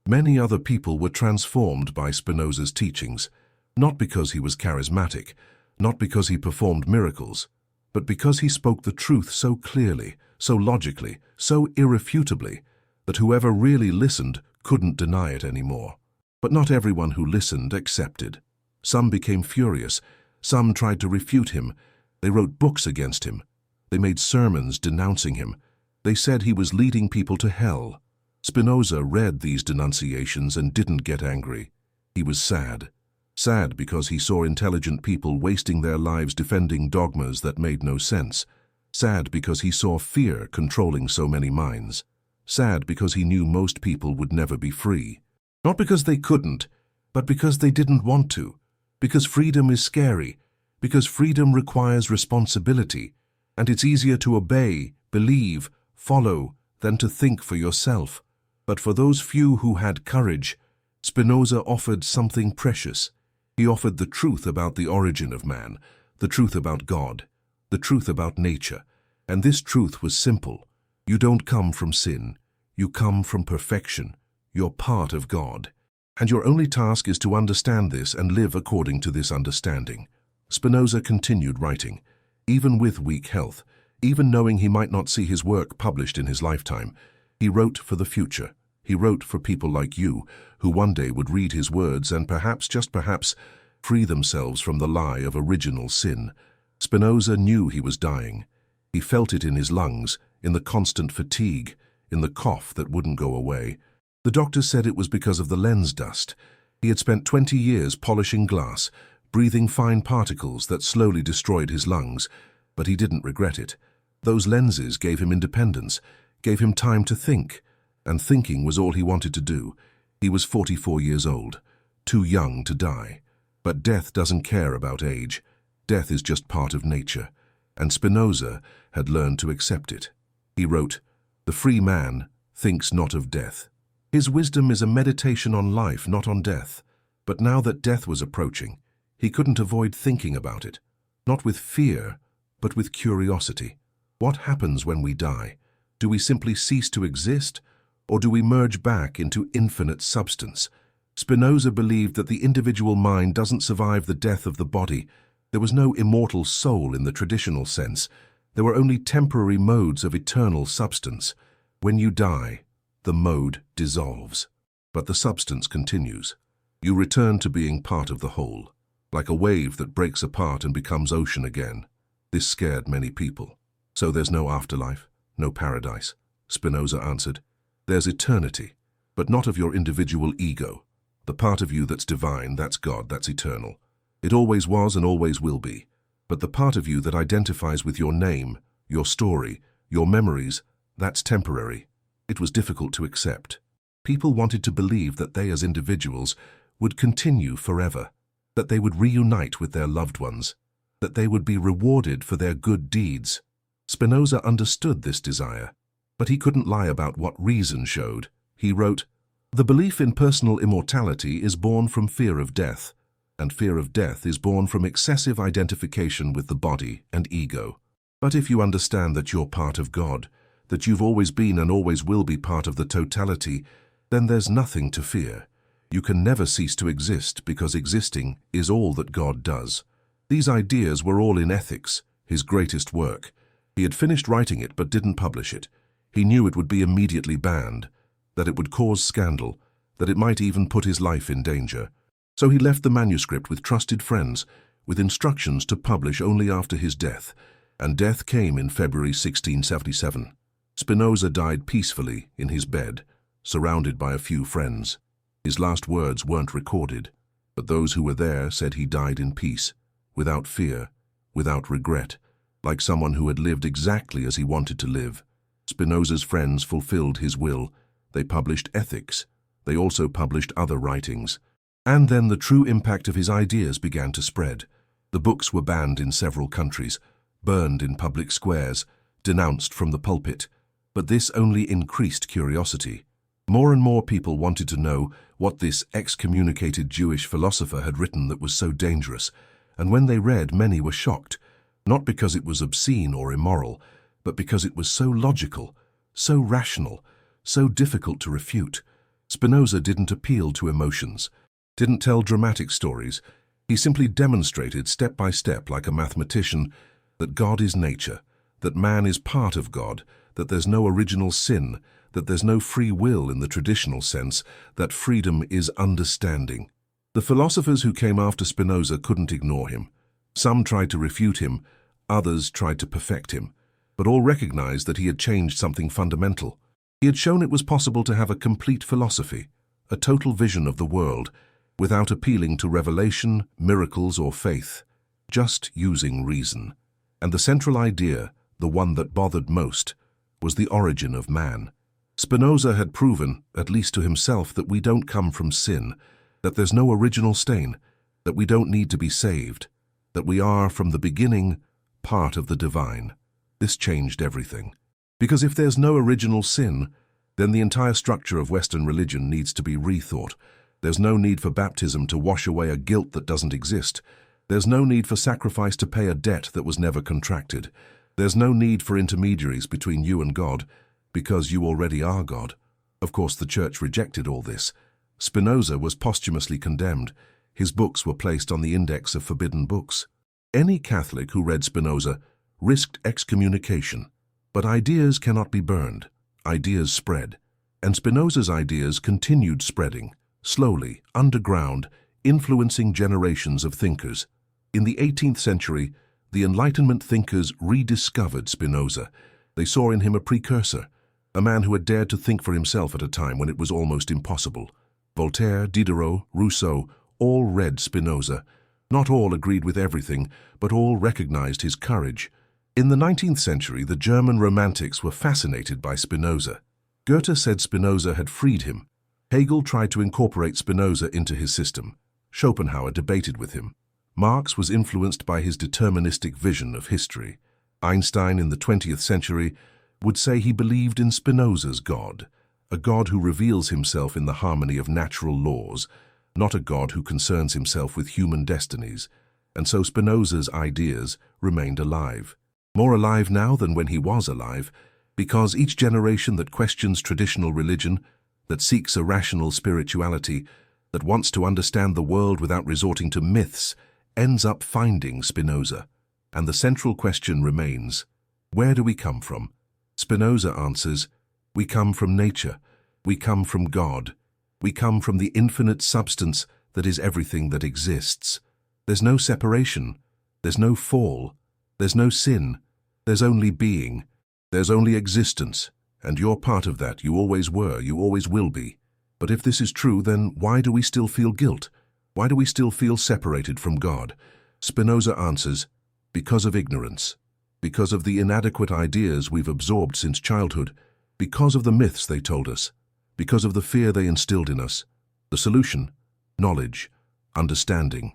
Many other people were transformed by Spinoza's teachings, not because he was charismatic, not because he performed miracles, but because he spoke the truth so clearly, so logically, so irrefutably, that whoever really listened couldn't deny it anymore. But not everyone who listened accepted. Some became furious, some tried to refute him. They wrote books against him. They made sermons denouncing him. They said he was leading people to hell. Spinoza read these denunciations and didn't get angry. He was sad. Sad because he saw intelligent people wasting their lives defending dogmas that made no sense. Sad because he saw fear controlling so many minds. Sad because he knew most people would never be free. Not because they couldn't, but because they didn't want to. Because freedom is scary. Because freedom requires responsibility. And it's easier to obey, believe, follow, than to think for yourself. But for those few who had courage, Spinoza offered something precious. He offered the truth about the origin of man, the truth about God, the truth about nature. And this truth was simple. You don't come from sin. You come from perfection. You're part of God. And your only task is to understand this and live according to this understanding. Spinoza continued writing. Even with weak health, even knowing he might not see his work published in his lifetime, he wrote for the future. He wrote for people like you, who one day would read his words and perhaps, just perhaps, free themselves from the lie of original sin. Spinoza knew he was dying. He felt it in his lungs, in the constant fatigue, in the cough that wouldn't go away. The doctors said it was because of the lens dust. He had spent 20 years polishing glass, breathing fine particles that slowly destroyed his lungs, but he didn't regret it. Those lenses gave him independence, gave him time to think, and thinking was all he wanted to do. He was 44 years old, too young to die. But death doesn't care about age. Death is just part of nature, and Spinoza had learned to accept it. He wrote, "The free man thinks not of death." His wisdom is a meditation on life, not on death. But now that death was approaching, he couldn't avoid thinking about it, not with fear, but with curiosity. What happens when we die? Do we simply cease to exist, or do we merge back into infinite substance? Spinoza believed that the individual mind doesn't survive the death of the body. There was no immortal soul in the traditional sense. There were only temporary modes of eternal substance. When you die, the mode dissolves, but the substance continues. You return to being part of the whole, like a wave that breaks apart and becomes ocean again. This scared many people. "So there's no afterlife, no paradise?" Spinoza answered. "There's eternity, but not of your individual ego. The part of you that's divine, that's God, that's eternal. It always was and always will be. But the part of you that identifies with your name, your story, your memories, that's temporary." It was difficult to accept. People wanted to believe that they as individuals would continue forever, that they would reunite with their loved ones, that they would be rewarded for their good deeds. Spinoza understood this desire, but he couldn't lie about what reason showed. He wrote, "The belief in personal immortality is born from fear of death, and fear of death is born from excessive identification with the body and ego. But if you understand that you're part of God, that you've always been and always will be part of the totality, then there's nothing to fear. You can never cease to exist because existing is all that God does. These ideas were all in Ethics, his greatest work. He had finished writing it but didn't publish it. He knew it would be immediately banned, that it would cause scandal, that it might even put his life in danger. So he left the manuscript with trusted friends, with instructions to publish only after his death, and death came in February 1677. Spinoza died peacefully in his bed, surrounded by a few friends. His last words weren't recorded, but those who were there said he died in peace, without fear, without regret, like someone who had lived exactly as he wanted to live. Spinoza's friends fulfilled his will. They published Ethics. They also published other writings. And then the true impact of his ideas began to spread. The books were banned in several countries, burned in public squares, denounced from the pulpit. But this only increased curiosity. More and more people wanted to know what this excommunicated Jewish philosopher had written that was so dangerous, and when they read, many were shocked, not because it was obscene or immoral, but because it was so logical, so rational, so difficult to refute. Spinoza didn't appeal to emotions, didn't tell dramatic stories. He simply demonstrated step by step, like a mathematician, that God is nature, that man is part of God, that there's no original sin, that there's no free will in the traditional sense, that freedom is understanding. The philosophers who came after Spinoza couldn't ignore him. Some tried to refute him, others tried to perfect him, but all recognized that he had changed something fundamental. He had shown it was possible to have a complete philosophy, a total vision of the world, without appealing to revelation, miracles, or faith, just using reason. And the central idea, the one that bothered most, was the origin of man. Spinoza had proven, at least to himself, that we don't come from sin, that there's no original stain, that we don't need to be saved, that we are, from the beginning, part of the divine. This changed everything. Because if there's no original sin, then the entire structure of Western religion needs to be rethought. There's no need for baptism to wash away a guilt that doesn't exist. There's no need for sacrifice to pay a debt that was never contracted. There's no need for intermediaries between you and God, because you already are God. Of course, the Church rejected all this. Spinoza was posthumously condemned. His books were placed on the index of forbidden books. Any Catholic who read Spinoza risked excommunication. But ideas cannot be burned. Ideas spread. And Spinoza's ideas continued spreading, slowly, underground, influencing generations of thinkers. In the 18th century, the Enlightenment thinkers rediscovered Spinoza. They saw in him a precursor, a man who had dared to think for himself at a time when it was almost impossible. Voltaire, Diderot, Rousseau all read Spinoza. Not all agreed with everything, but all recognized his courage. In the 19th century, the German Romantics were fascinated by Spinoza. Goethe said Spinoza had freed him. Hegel tried to incorporate Spinoza into his system. Schopenhauer debated with him. Marx was influenced by his deterministic vision of history. Einstein in the 20th century would say he believed in Spinoza's God, a God who reveals himself in the harmony of natural laws, not a God who concerns himself with human destinies. And so Spinoza's ideas remained alive. More alive now than when he was alive, because each generation that questions traditional religion, that seeks a rational spirituality, that wants to understand the world without resorting to myths, ends up finding Spinoza. And the central question remains, where do we come from? Spinoza answers, we come from nature, we come from God, we come from the infinite substance that is everything that exists. There's no separation, there's no fall, there's no sin, there's only being, there's only existence, and you're part of that. You always were, you always will be. But if this is true, then why do we still feel guilt? Why do we still feel separated from God? Spinoza answers, because of ignorance, because of the inadequate ideas we've absorbed since childhood, because of the myths they told us, because of the fear they instilled in us. The solution? Knowledge, understanding,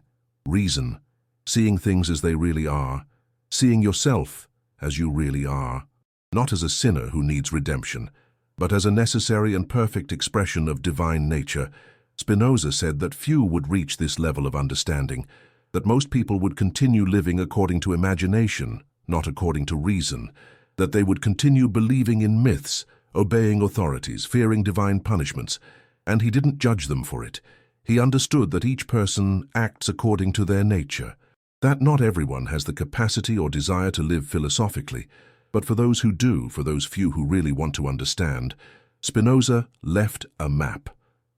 reason, seeing things as they really are, seeing yourself as you really are, not as a sinner who needs redemption, but as a necessary and perfect expression of divine nature. Spinoza said that few would reach this level of understanding, that most people would continue living according to imagination, not according to reason, that they would continue believing in myths, obeying authorities, fearing divine punishments, and he didn't judge them for it. He understood that each person acts according to their nature, that not everyone has the capacity or desire to live philosophically, but for those who do, for those few who really want to understand, Spinoza left a map,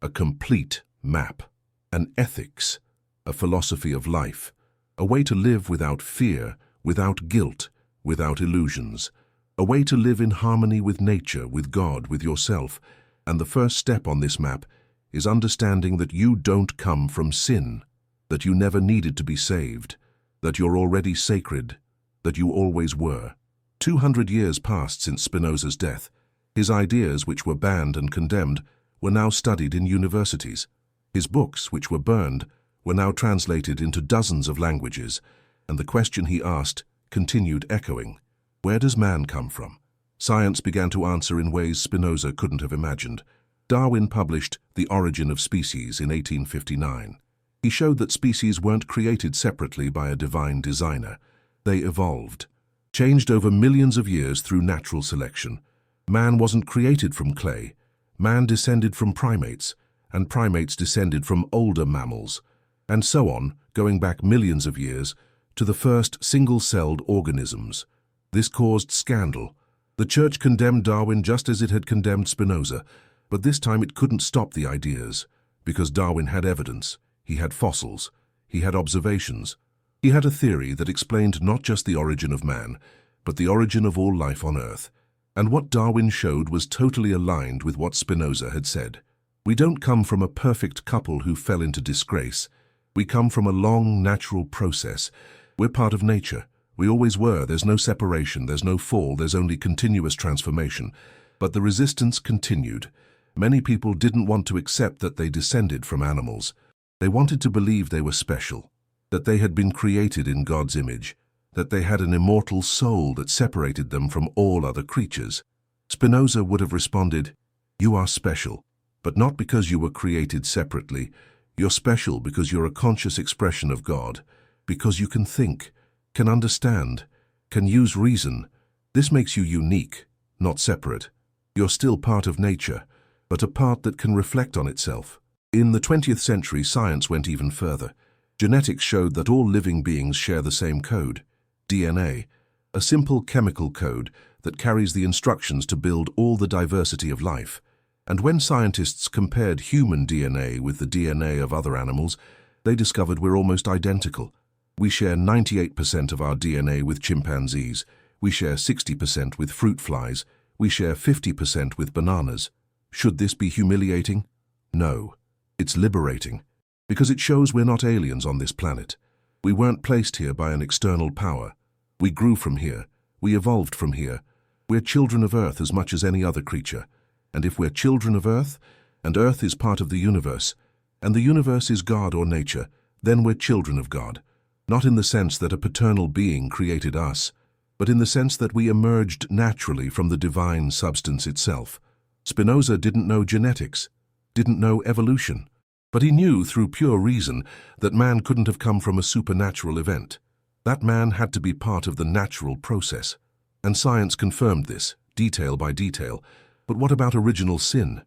a complete map, an ethics, a philosophy of life, a way to live without fear, without guilt, without illusions, a way to live in harmony with nature, with God, with yourself. And the first step on this map is understanding that you don't come from sin, that you never needed to be saved, that you're already sacred, that you always were. 200 years passed since Spinoza's death. His ideas, which were banned and condemned, were now studied in universities. His books, which were burned, were now translated into dozens of languages, and the question he asked continued echoing. Where does man come from? Science began to answer in ways Spinoza couldn't have imagined. Darwin published The Origin of Species in 1859. He showed that species weren't created separately by a divine designer. They evolved, changed over millions of years through natural selection. Man wasn't created from clay. Man descended from primates, and primates descended from older mammals, and so on, going back millions of years, to the first single-celled organisms. This caused scandal. The Church condemned Darwin just as it had condemned Spinoza, but this time it couldn't stop the ideas, because Darwin had evidence. He had fossils. He had observations. He had a theory that explained not just the origin of man, but the origin of all life on Earth. And what Darwin showed was totally aligned with what Spinoza had said. We don't come from a perfect couple who fell into disgrace. We come from a long, natural process. We're part of nature. We always were. There's no separation, there's no fall, there's only continuous transformation. But the resistance continued. Many people didn't want to accept that they descended from animals. They wanted to believe they were special, that they had been created in God's image, that they had an immortal soul that separated them from all other creatures. Spinoza would have responded, "You are special, but not because you were created separately. You're special because you're a conscious expression of God, because you can think, can understand, can use reason. This makes you unique, not separate. You're still part of nature, but a part that can reflect on itself." In the 20th century, science went even further. Genetics showed that all living beings share the same code, DNA, a simple chemical code that carries the instructions to build all the diversity of life. And when scientists compared human DNA with the DNA of other animals, they discovered we're almost identical. We share 98% of our DNA with chimpanzees. We share 60% with fruit flies. We share 50% with bananas. Should this be humiliating? No. It's liberating, because it shows we're not aliens on this planet. We weren't placed here by an external power. We grew from here. We evolved from here. We're children of Earth as much as any other creature. And if we're children of Earth, and Earth is part of the universe, and the universe is God or nature, then we're children of God. Not in the sense that a paternal being created us, but in the sense that we emerged naturally from the divine substance itself. Spinoza didn't know genetics, didn't know evolution, but he knew through pure reason that man couldn't have come from a supernatural event. That man had to be part of the natural process. And science confirmed this, detail by detail. But what about original sin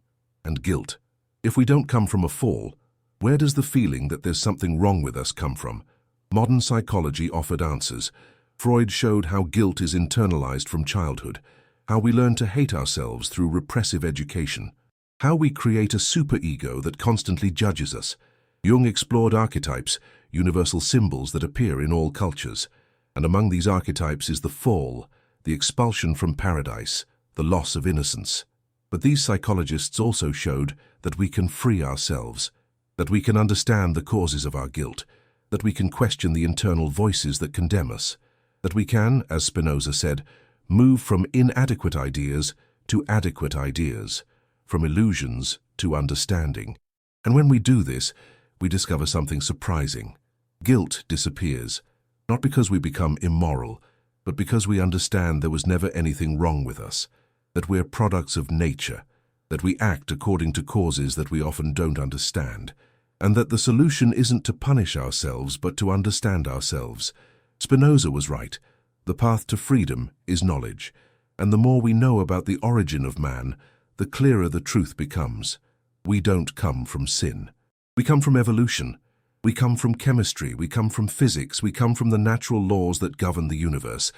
and guilt? If we don't come from a fall, where does the feeling that there's something wrong with us come from? Modern psychology offered answers. Freud showed how guilt is internalized from childhood, how we learn to hate ourselves through repressive education, how we create a superego that constantly judges us. Jung explored archetypes, universal symbols that appear in all cultures. And among these archetypes is the fall, the expulsion from paradise, the loss of innocence. But these psychologists also showed that we can free ourselves, that we can understand the causes of our guilt, that we can question the internal voices that condemn us, that we can, as Spinoza said, move from inadequate ideas to adequate ideas, from illusions to understanding. And when we do this, we discover something surprising. Guilt disappears, not because we become immoral, but because we understand there was never anything wrong with us, that we're products of nature, that we act according to causes that we often don't understand, and that the solution isn't to punish ourselves but to understand ourselves. Spinoza was right. The path to freedom is knowledge, and the more we know about the origin of man, the clearer the truth becomes. We don't come from sin. We come from evolution. We come from chemistry. We come from physics. We come from the natural laws that govern the universe.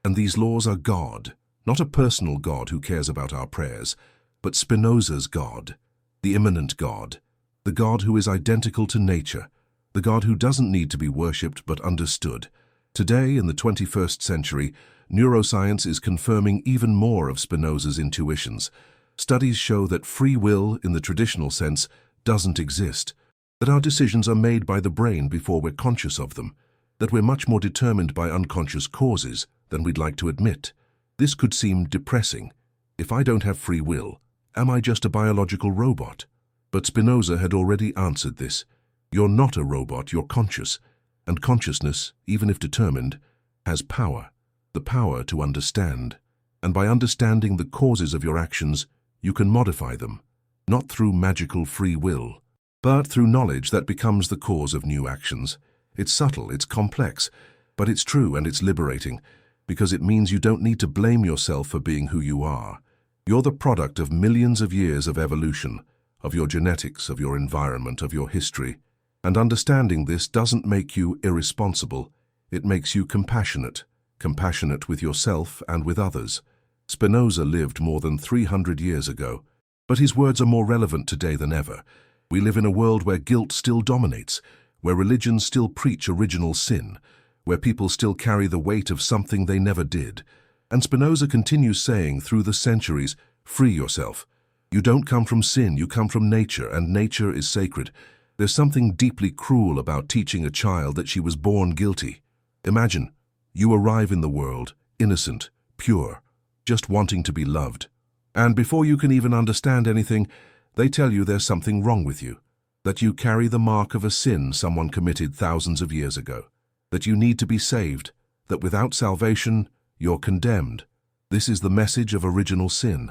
And these laws are God, not a personal God who cares about our prayers, but Spinoza's God, the immanent God, the God who is identical to nature, the God who doesn't need to be worshipped but understood. Today, in the 21st century, neuroscience is confirming even more of Spinoza's intuitions. Studies show that free will, in the traditional sense, doesn't exist, that our decisions are made by the brain before we're conscious of them, that we're much more determined by unconscious causes than we'd like to admit. This could seem depressing. If I don't have free will, am I just a biological robot? But Spinoza had already answered this. You're not a robot, you're conscious. And consciousness, even if determined, has power, the power to understand. And by understanding the causes of your actions, you can modify them, not through magical free will, but through knowledge that becomes the cause of new actions. It's subtle, it's complex, but it's true and it's liberating, because it means you don't need to blame yourself for being who you are. You're the product of millions of years of evolution, of your genetics, of your environment, of your history. And understanding this doesn't make you irresponsible. It makes you compassionate, compassionate with yourself and with others. Spinoza lived more than 300 years ago, but his words are more relevant today than ever. We live in a world where guilt still dominates, where religions still preach original sin, where people still carry the weight of something they never did. And Spinoza continues saying through the centuries, free yourself. You don't come from sin, you come from nature, and nature is sacred. There's something deeply cruel about teaching a child that she was born guilty. Imagine, you arrive in the world, innocent, pure, just wanting to be loved. And before you can even understand anything, they tell you there's something wrong with you, that you carry the mark of a sin someone committed thousands of years ago, that you need to be saved, that without salvation, you're condemned. This is the message of original sin,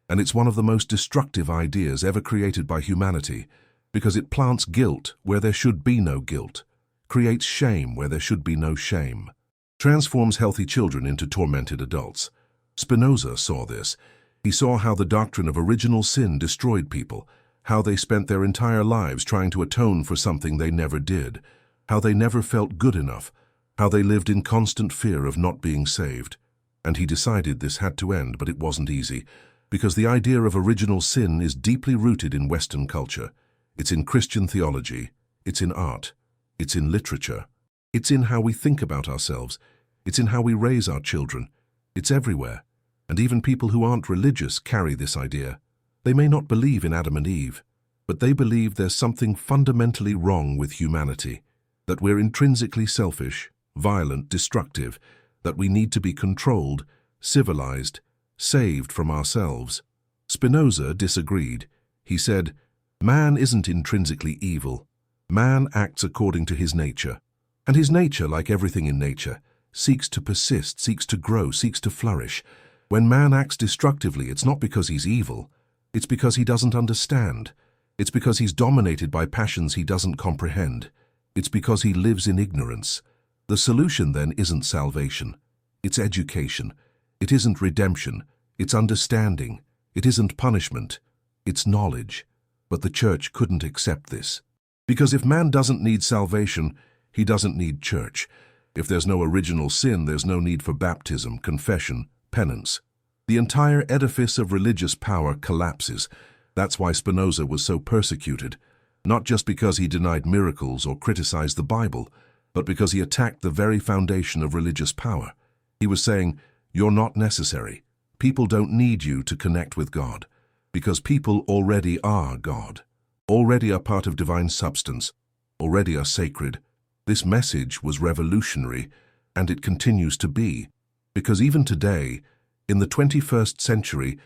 and it's one of the most destructive ideas ever created by humanity, because it plants guilt where there should be no guilt, creates shame where there should be no shame, transforms healthy children into tormented adults. Spinoza saw this. He saw how the doctrine of original sin destroyed people, how they spent their entire lives trying to atone for something they never did, how they never felt good enough, how they lived in constant fear of not being saved. And he decided this had to end, but it wasn't easy, because the idea of original sin is deeply rooted in Western culture. It's in Christian theology, it's in art, it's in literature, it's in how we think about ourselves, it's in how we raise our children, it's everywhere. And even people who aren't religious carry this idea. They may not believe in Adam and Eve, but they believe there's something fundamentally wrong with humanity, that we're intrinsically selfish, violent, destructive, that we need to be controlled, civilized, saved from ourselves. Spinoza disagreed. He said, man isn't intrinsically evil. Man acts according to his nature. And his nature, like everything in nature, seeks to persist, seeks to grow, seeks to flourish. When man acts destructively, it's not because he's evil. It's because he doesn't understand. It's because he's dominated by passions he doesn't comprehend. It's because he lives in ignorance. The solution, then, isn't salvation. It's education. It isn't redemption. It's understanding. It isn't punishment. It's knowledge. But the church couldn't accept this. Because if man doesn't need salvation, he doesn't need church. If there's no original sin, there's no need for baptism, confession, penance. The entire edifice of religious power collapses. That's why Spinoza was so persecuted, not just because he denied miracles or criticized the Bible, but because he attacked the very foundation of religious power. He was saying, you're not necessary. People don't need you to connect with God, because people already are God, already are part of divine substance, already are sacred. This message was revolutionary, and it continues to be. Because even today, in the 21st century,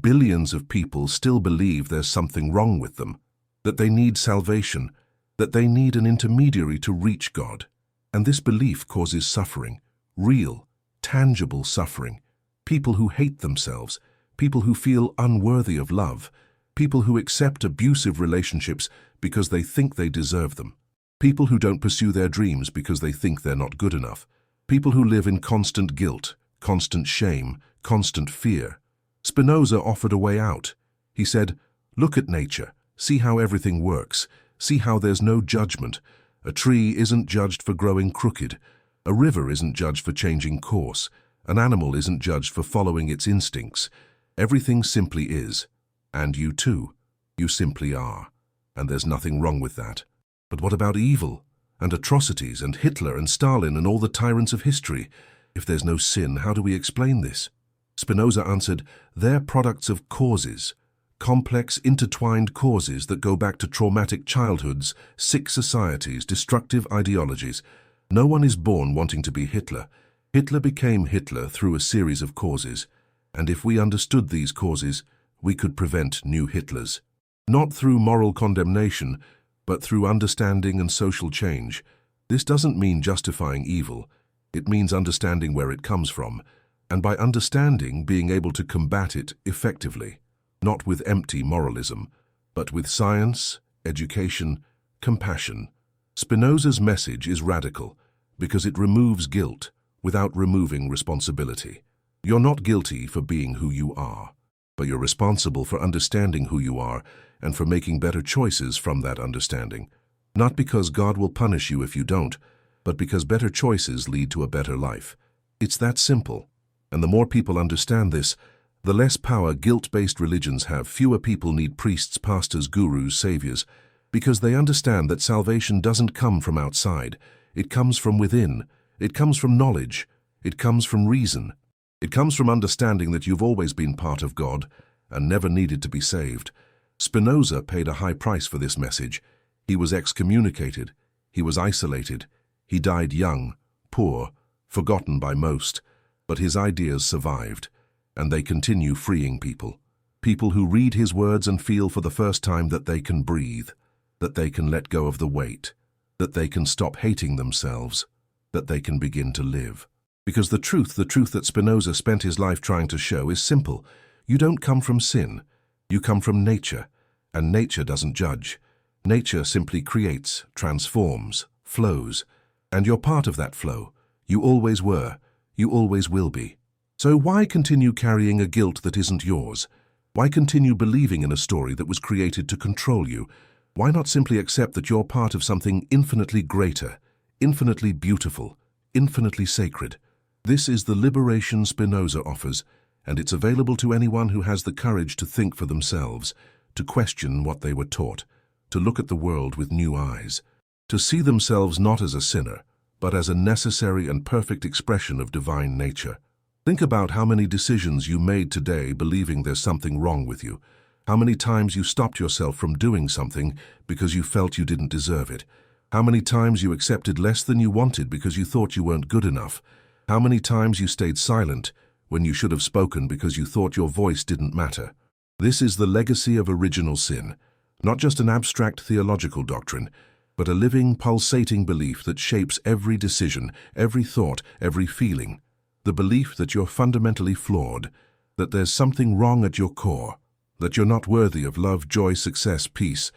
billions of people still believe there's something wrong with them, that they need salvation, that they need an intermediary to reach God. And this belief causes suffering, real, tangible suffering. People who hate themselves, people who feel unworthy of love, people who accept abusive relationships because they think they deserve them, people who don't pursue their dreams because they think they're not good enough, people who live in constant guilt, constant shame, constant fear. Spinoza offered a way out. He said, look at nature, see how everything works. See how there's no judgment. A tree isn't judged for growing crooked. A river isn't judged for changing course. An animal isn't judged for following its instincts. Everything simply is. And you too. You simply are. And there's nothing wrong with that. But what about evil and atrocities and Hitler and Stalin and all the tyrants of history? If there's no sin, how do we explain this? Spinoza answered, they're products of causes. Complex, intertwined causes that go back to traumatic childhoods, sick societies, destructive ideologies. No one is born wanting to be Hitler. Hitler became Hitler through a series of causes. And if we understood these causes, we could prevent new Hitlers. Not through moral condemnation, but through understanding and social change. This doesn't mean justifying evil. It means understanding where it comes from, and by understanding, being able to combat it effectively. Not with empty moralism, but with science, education, compassion. Spinoza's message is radical because it removes guilt without removing responsibility. You're not guilty for being who you are, but you're responsible for understanding who you are and for making better choices from that understanding. Not because God will punish you if you don't, but because better choices lead to a better life. It's that simple. And the more people understand this, the less power guilt-based religions have. Fewer people need priests, pastors, gurus, saviors, because they understand that salvation doesn't come from outside. It comes from within. It comes from knowledge. It comes from reason. It comes from understanding that you've always been part of God and never needed to be saved. Spinoza paid a high price for this message. He was excommunicated. He was isolated. He died young, poor, forgotten by most, but his ideas survived. And they continue freeing people. People who read his words and feel for the first time that they can breathe, that they can let go of the weight, that they can stop hating themselves, that they can begin to live. Because the truth that Spinoza spent his life trying to show is simple. You don't come from sin. You come from nature, and nature doesn't judge. Nature simply creates, transforms, flows, and you're part of that flow. You always were. You always will be. So why continue carrying a guilt that isn't yours? Why continue believing in a story that was created to control you? Why not simply accept that you're part of something infinitely greater, infinitely beautiful, infinitely sacred? This is the liberation Spinoza offers, and it's available to anyone who has the courage to think for themselves, to question what they were taught, to look at the world with new eyes, to see themselves not as a sinner, but as a necessary and perfect expression of divine nature. Think about how many decisions you made today believing there's something wrong with you. How many times you stopped yourself from doing something because you felt you didn't deserve it. How many times you accepted less than you wanted because you thought you weren't good enough. How many times you stayed silent when you should have spoken because you thought your voice didn't matter. This is the legacy of original sin, not just an abstract theological doctrine, but a living, pulsating belief that shapes every decision, every thought, every feeling. The belief that you're fundamentally flawed, that there's something wrong at your core, that you're not worthy of love, joy, success, peace.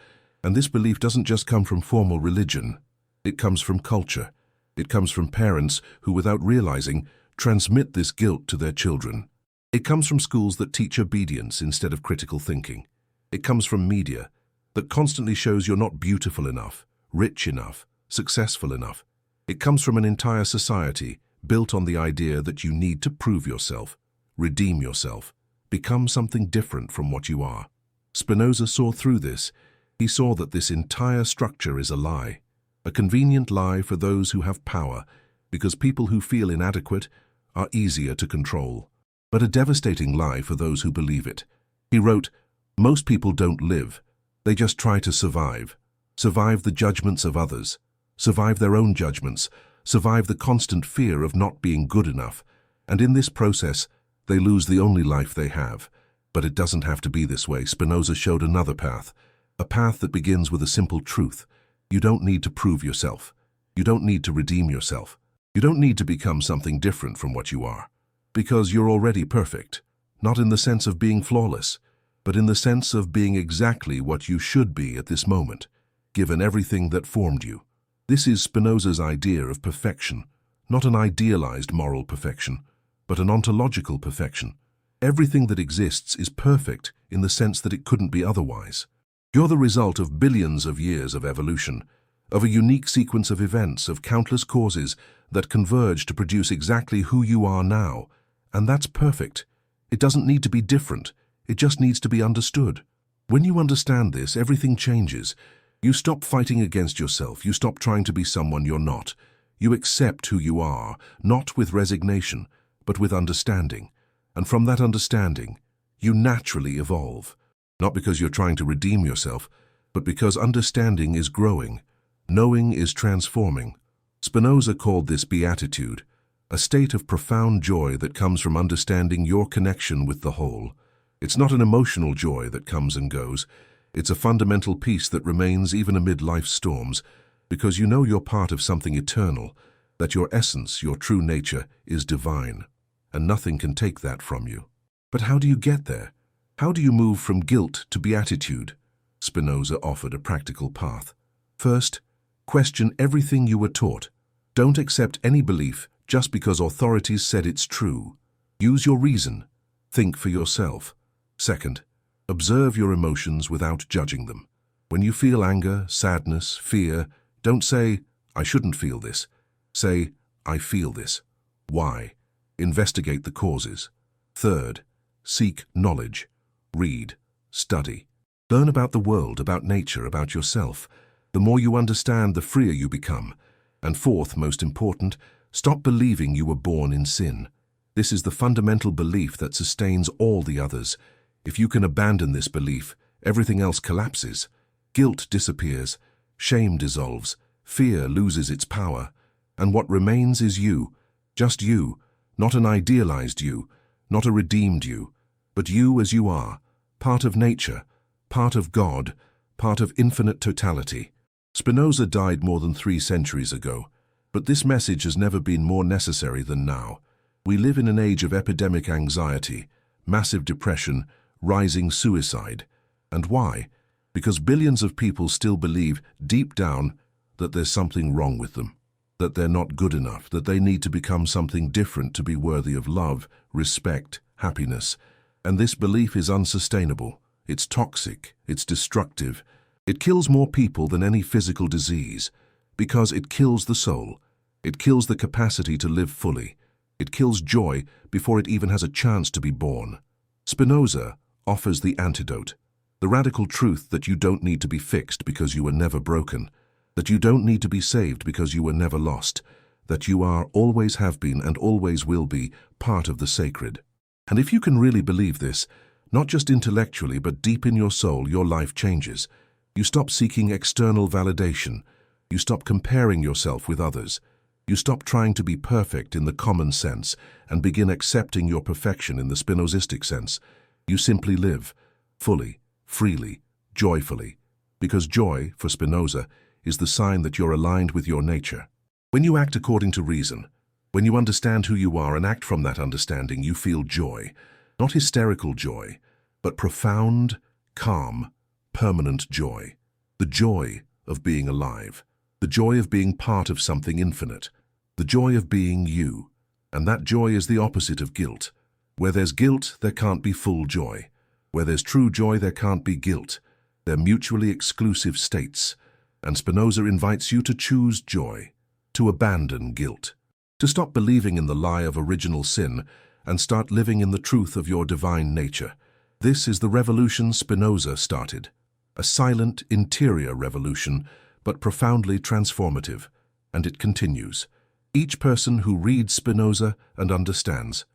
And this belief doesn't just come from formal religion. It comes from culture. It comes from parents who, without realizing, transmit this guilt to their children. It comes from schools that teach obedience instead of critical thinking. It comes from media that constantly shows you're not beautiful enough, rich enough, successful enough. It comes from an entire society built on the idea that you need to prove yourself, redeem yourself, become something different from what you are. Spinoza saw through this. He saw that this entire structure is a lie, a convenient lie for those who have power, because people who feel inadequate are easier to control, but a devastating lie for those who believe it. He wrote, "Most people don't live. They just try to survive. Survive the judgments of others. Survive their own judgments. Survive the constant fear of not being good enough. And in this process, they lose the only life they have. But it doesn't have to be this way." Spinoza showed another path, a path that begins with a simple truth. You don't need to prove yourself. You don't need to redeem yourself. You don't need to become something different from what you are, because you're already perfect, not in the sense of being flawless, but in the sense of being exactly what you should be at this moment, given everything that formed you. This is Spinoza's idea of perfection, not an idealized moral perfection, but an ontological perfection. Everything that exists is perfect in the sense that it couldn't be otherwise. You're the result of billions of years of evolution, of a unique sequence of events, of countless causes that converge to produce exactly who you are now. And that's perfect. It doesn't need to be different. It just needs to be understood. When you understand this, everything changes. You stop fighting against yourself. You stop trying to be someone you're not. You accept who you are, not with resignation, but with understanding. And from that understanding, you naturally evolve. Not because you're trying to redeem yourself, but because understanding is growing. Knowing is transforming. Spinoza called this beatitude, a state of profound joy that comes from understanding your connection with the whole. It's not an emotional joy that comes and goes. It's a fundamental peace that remains even amid life's storms, because you know you're part of something eternal, that your essence, your true nature, is divine, and nothing can take that from you. But how do you get there? How do you move from guilt to beatitude? Spinoza offered a practical path. First, question everything you were taught. Don't accept any belief just because authorities said it's true. Use your reason. Think for yourself. Second, observe your emotions without judging them. When you feel anger, sadness, fear, don't say, "I shouldn't feel this." Say, "I feel this." Why? Investigate the causes. Third, seek knowledge. Read, study. Learn about the world, about nature, about yourself. The more you understand, the freer you become. And fourth, most important, stop believing you were born in sin. This is the fundamental belief that sustains all the others. If you can abandon this belief, everything else collapses. Guilt disappears, shame dissolves, fear loses its power, and what remains is you, just you, not an idealized you, not a redeemed you, but you as you are, part of nature, part of God, part of infinite totality. Spinoza died more than 3 centuries ago, but this message has never been more necessary than now. We live in an age of epidemic anxiety, massive depression, rising suicide. And why? Because billions of people still believe, deep down, that there's something wrong with them, that they're not good enough, that they need to become something different to be worthy of love, respect, happiness. And this belief is unsustainable. It's toxic. It's destructive. It kills more people than any physical disease, because it kills the soul. It kills the capacity to live fully. It kills joy before it even has a chance to be born. Spinoza offers the antidote, the radical truth that you don't need to be fixed because you were never broken, that you don't need to be saved because you were never lost, that you are, always have been, and always will be part of the sacred. And if you can really believe this, not just intellectually but deep in your soul, your life changes. You stop seeking external validation. You stop comparing yourself with others. You stop trying to be perfect in the common sense and begin accepting your perfection in the Spinozistic sense. You simply live, fully, freely, joyfully, because joy, for Spinoza, is the sign that you're aligned with your nature. When you act according to reason, when you understand who you are and act from that understanding, you feel joy, not hysterical joy, but profound, calm, permanent joy. The joy of being alive, the joy of being part of something infinite, the joy of being you. And that joy is the opposite of guilt. Where there's guilt, there can't be full joy. Where there's true joy, there can't be guilt. They're mutually exclusive states. And Spinoza invites you to choose joy, to abandon guilt, to stop believing in the lie of original sin and start living in the truth of your divine nature. This is the revolution Spinoza started. A silent, interior revolution, but profoundly transformative. And it continues. Each person who reads Spinoza and understands.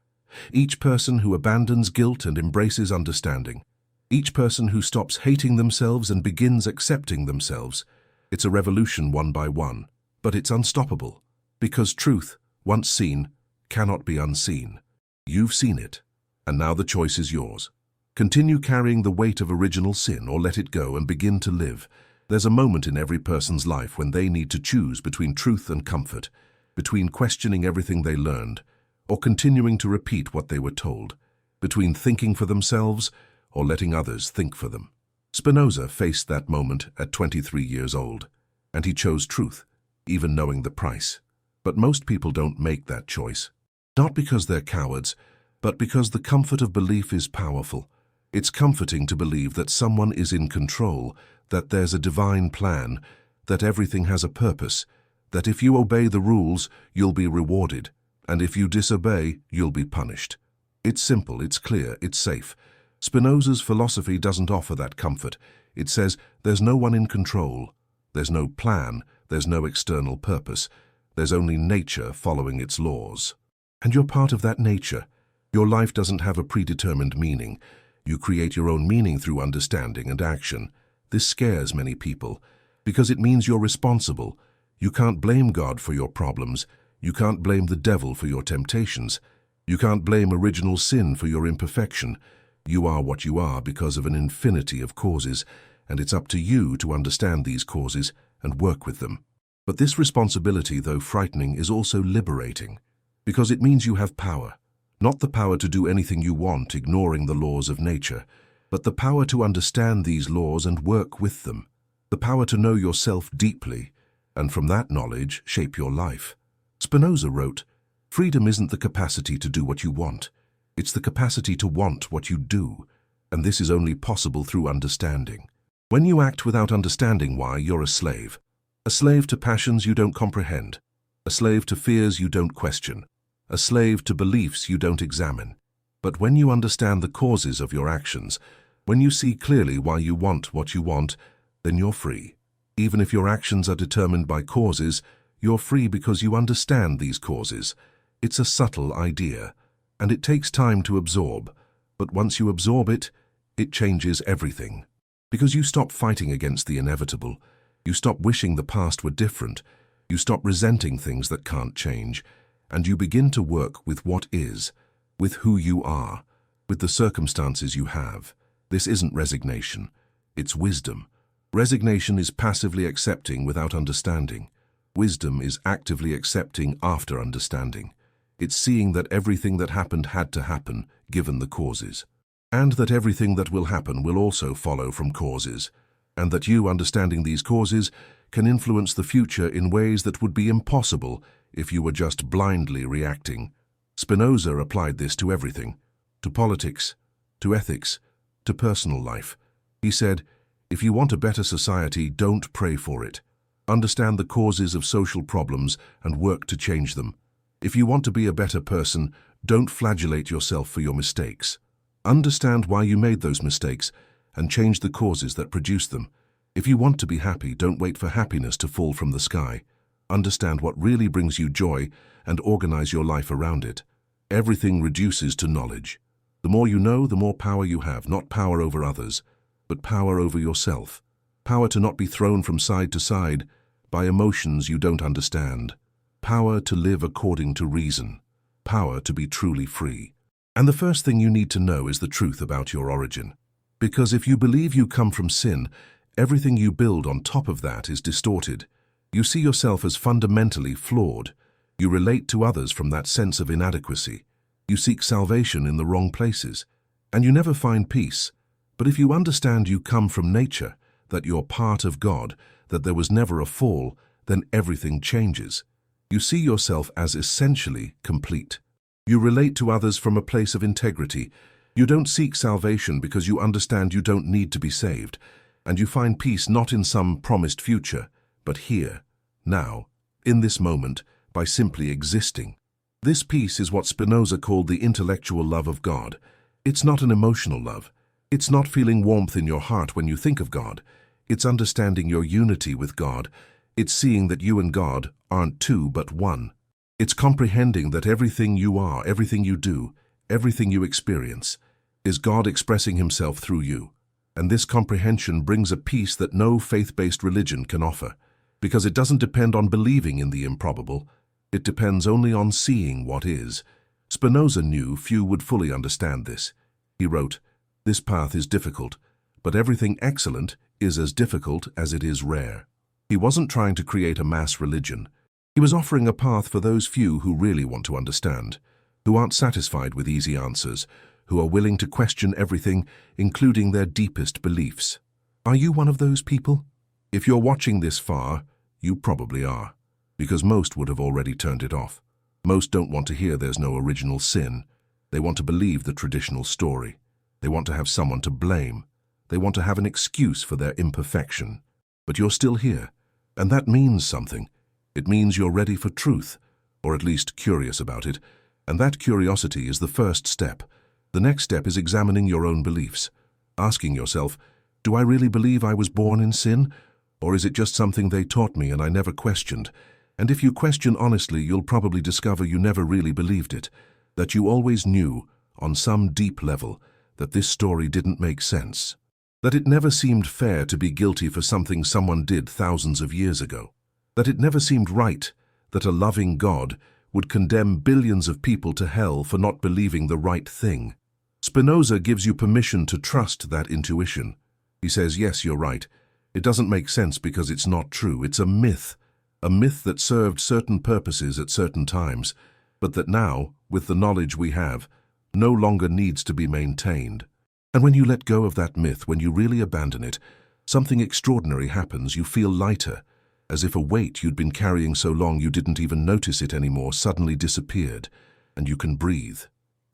Each person who abandons guilt and embraces understanding. Each person who stops hating themselves and begins accepting themselves. It's a revolution one by one, but it's unstoppable, because truth, once seen, cannot be unseen. You've seen it, and now the choice is yours. Continue carrying the weight of original sin or let it go and begin to live. There's a moment in every person's life when they need to choose between truth and comfort, between questioning everything they learned, or continuing to repeat what they were told, between thinking for themselves or letting others think for them. Spinoza faced that moment at 23 years old, and he chose truth, even knowing the price. But most people don't make that choice, not because they're cowards, but because the comfort of belief is powerful. It's comforting to believe that someone is in control, that there's a divine plan, that everything has a purpose, that if you obey the rules, you'll be rewarded, and if you disobey, you'll be punished. It's simple, it's clear, it's safe. Spinoza's philosophy doesn't offer that comfort. It says there's no one in control, there's no plan, there's no external purpose, there's only nature following its laws. And you're part of that nature. Your life doesn't have a predetermined meaning. You create your own meaning through understanding and action. This scares many people, because it means you're responsible. You can't blame God for your problems. You can't blame the devil for your temptations. You can't blame original sin for your imperfection. You are what you are because of an infinity of causes, and it's up to you to understand these causes and work with them. But this responsibility, though frightening, is also liberating, because it means you have power. Not the power to do anything you want, ignoring the laws of nature, but the power to understand these laws and work with them. The power to know yourself deeply, and from that knowledge, shape your life. Spinoza wrote, "Freedom isn't the capacity to do what you want. It's the capacity to want what you do, and this is only possible through understanding. When you act without understanding why, you're a slave. A slave to passions you don't comprehend. A slave to fears you don't question. A slave to beliefs you don't examine. But when you understand the causes of your actions, when you see clearly why you want what you want, then you're free. Even if your actions are determined by causes, you're free because you understand these causes. It's a subtle idea, and it takes time to absorb. But once you absorb it, it changes everything. Because you stop fighting against the inevitable. You stop wishing the past were different. You stop resenting things that can't change. And you begin to work with what is, with who you are, with the circumstances you have. This isn't resignation. It's wisdom. Resignation is passively accepting without understanding. Wisdom is actively accepting after understanding. It's seeing that everything that happened had to happen, given the causes. And that everything that will happen will also follow from causes. And that you, understanding these causes, can influence the future in ways that would be impossible if you were just blindly reacting. Spinoza applied this to everything, to politics, to ethics, to personal life. He said, if you want a better society, don't pray for it. Understand the causes of social problems and work to change them. If you want to be a better person, don't flagellate yourself for your mistakes. Understand why you made those mistakes and change the causes that produced them. If you want to be happy, don't wait for happiness to fall from the sky. Understand what really brings you joy and organize your life around it. Everything reduces to knowledge. The more you know, the more power you have, not power over others, but power over yourself. Power to not be thrown from side to side by emotions you don't understand. Power to live according to reason. Power to be truly free. And the first thing you need to know is the truth about your origin. Because if you believe you come from sin, everything you build on top of that is distorted. You see yourself as fundamentally flawed. You relate to others from that sense of inadequacy. You seek salvation in the wrong places, and you never find peace. But if you understand you come from nature, that you're part of God, that there was never a fall, then everything changes. You see yourself as essentially complete. You relate to others from a place of integrity. You don't seek salvation because you understand you don't need to be saved, and you find peace not in some promised future, but here, now, in this moment, by simply existing. This peace is what Spinoza called the intellectual love of God. It's not an emotional love. It's not feeling warmth in your heart when you think of God. It's understanding your unity with God. It's seeing that you and God aren't two but one. It's comprehending that everything you are, everything you do, everything you experience, is God expressing Himself through you. And this comprehension brings a peace that no faith-based religion can offer, because it doesn't depend on believing in the improbable. It depends only on seeing what is. Spinoza knew few would fully understand this. He wrote, "This path is difficult, but everything excellent is as difficult as it is rare." He wasn't trying to create a mass religion. He was offering a path for those few who really want to understand, who aren't satisfied with easy answers, who are willing to question everything, including their deepest beliefs. Are you one of those people? If you're watching this far, you probably are, because most would have already turned it off. Most don't want to hear there's no original sin. They want to believe the traditional story. They want to have someone to blame. They want to have an excuse for their imperfection. But you're still here, and that means something. It means you're ready for truth, or at least curious about it, and that curiosity is the first step. The next step is examining your own beliefs, asking yourself, do I really believe I was born in sin? Or is it just something they taught me and I never questioned? And if you question honestly, you'll probably discover you never really believed it, that you always knew, on some deep level, that this story didn't make sense, that it never seemed fair to be guilty for something someone did thousands of years ago, that it never seemed right that a loving God would condemn billions of people to hell for not believing the right thing. Spinoza gives you permission to trust that intuition. He says, yes, you're right. It doesn't make sense because it's not true. It's a myth that served certain purposes at certain times, but that now, with the knowledge we have, no longer needs to be maintained. And when you let go of that myth, when you really abandon it, something extraordinary happens. You feel lighter, as if a weight you'd been carrying so long you didn't even notice it anymore suddenly disappeared, and you can breathe,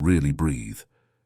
really breathe.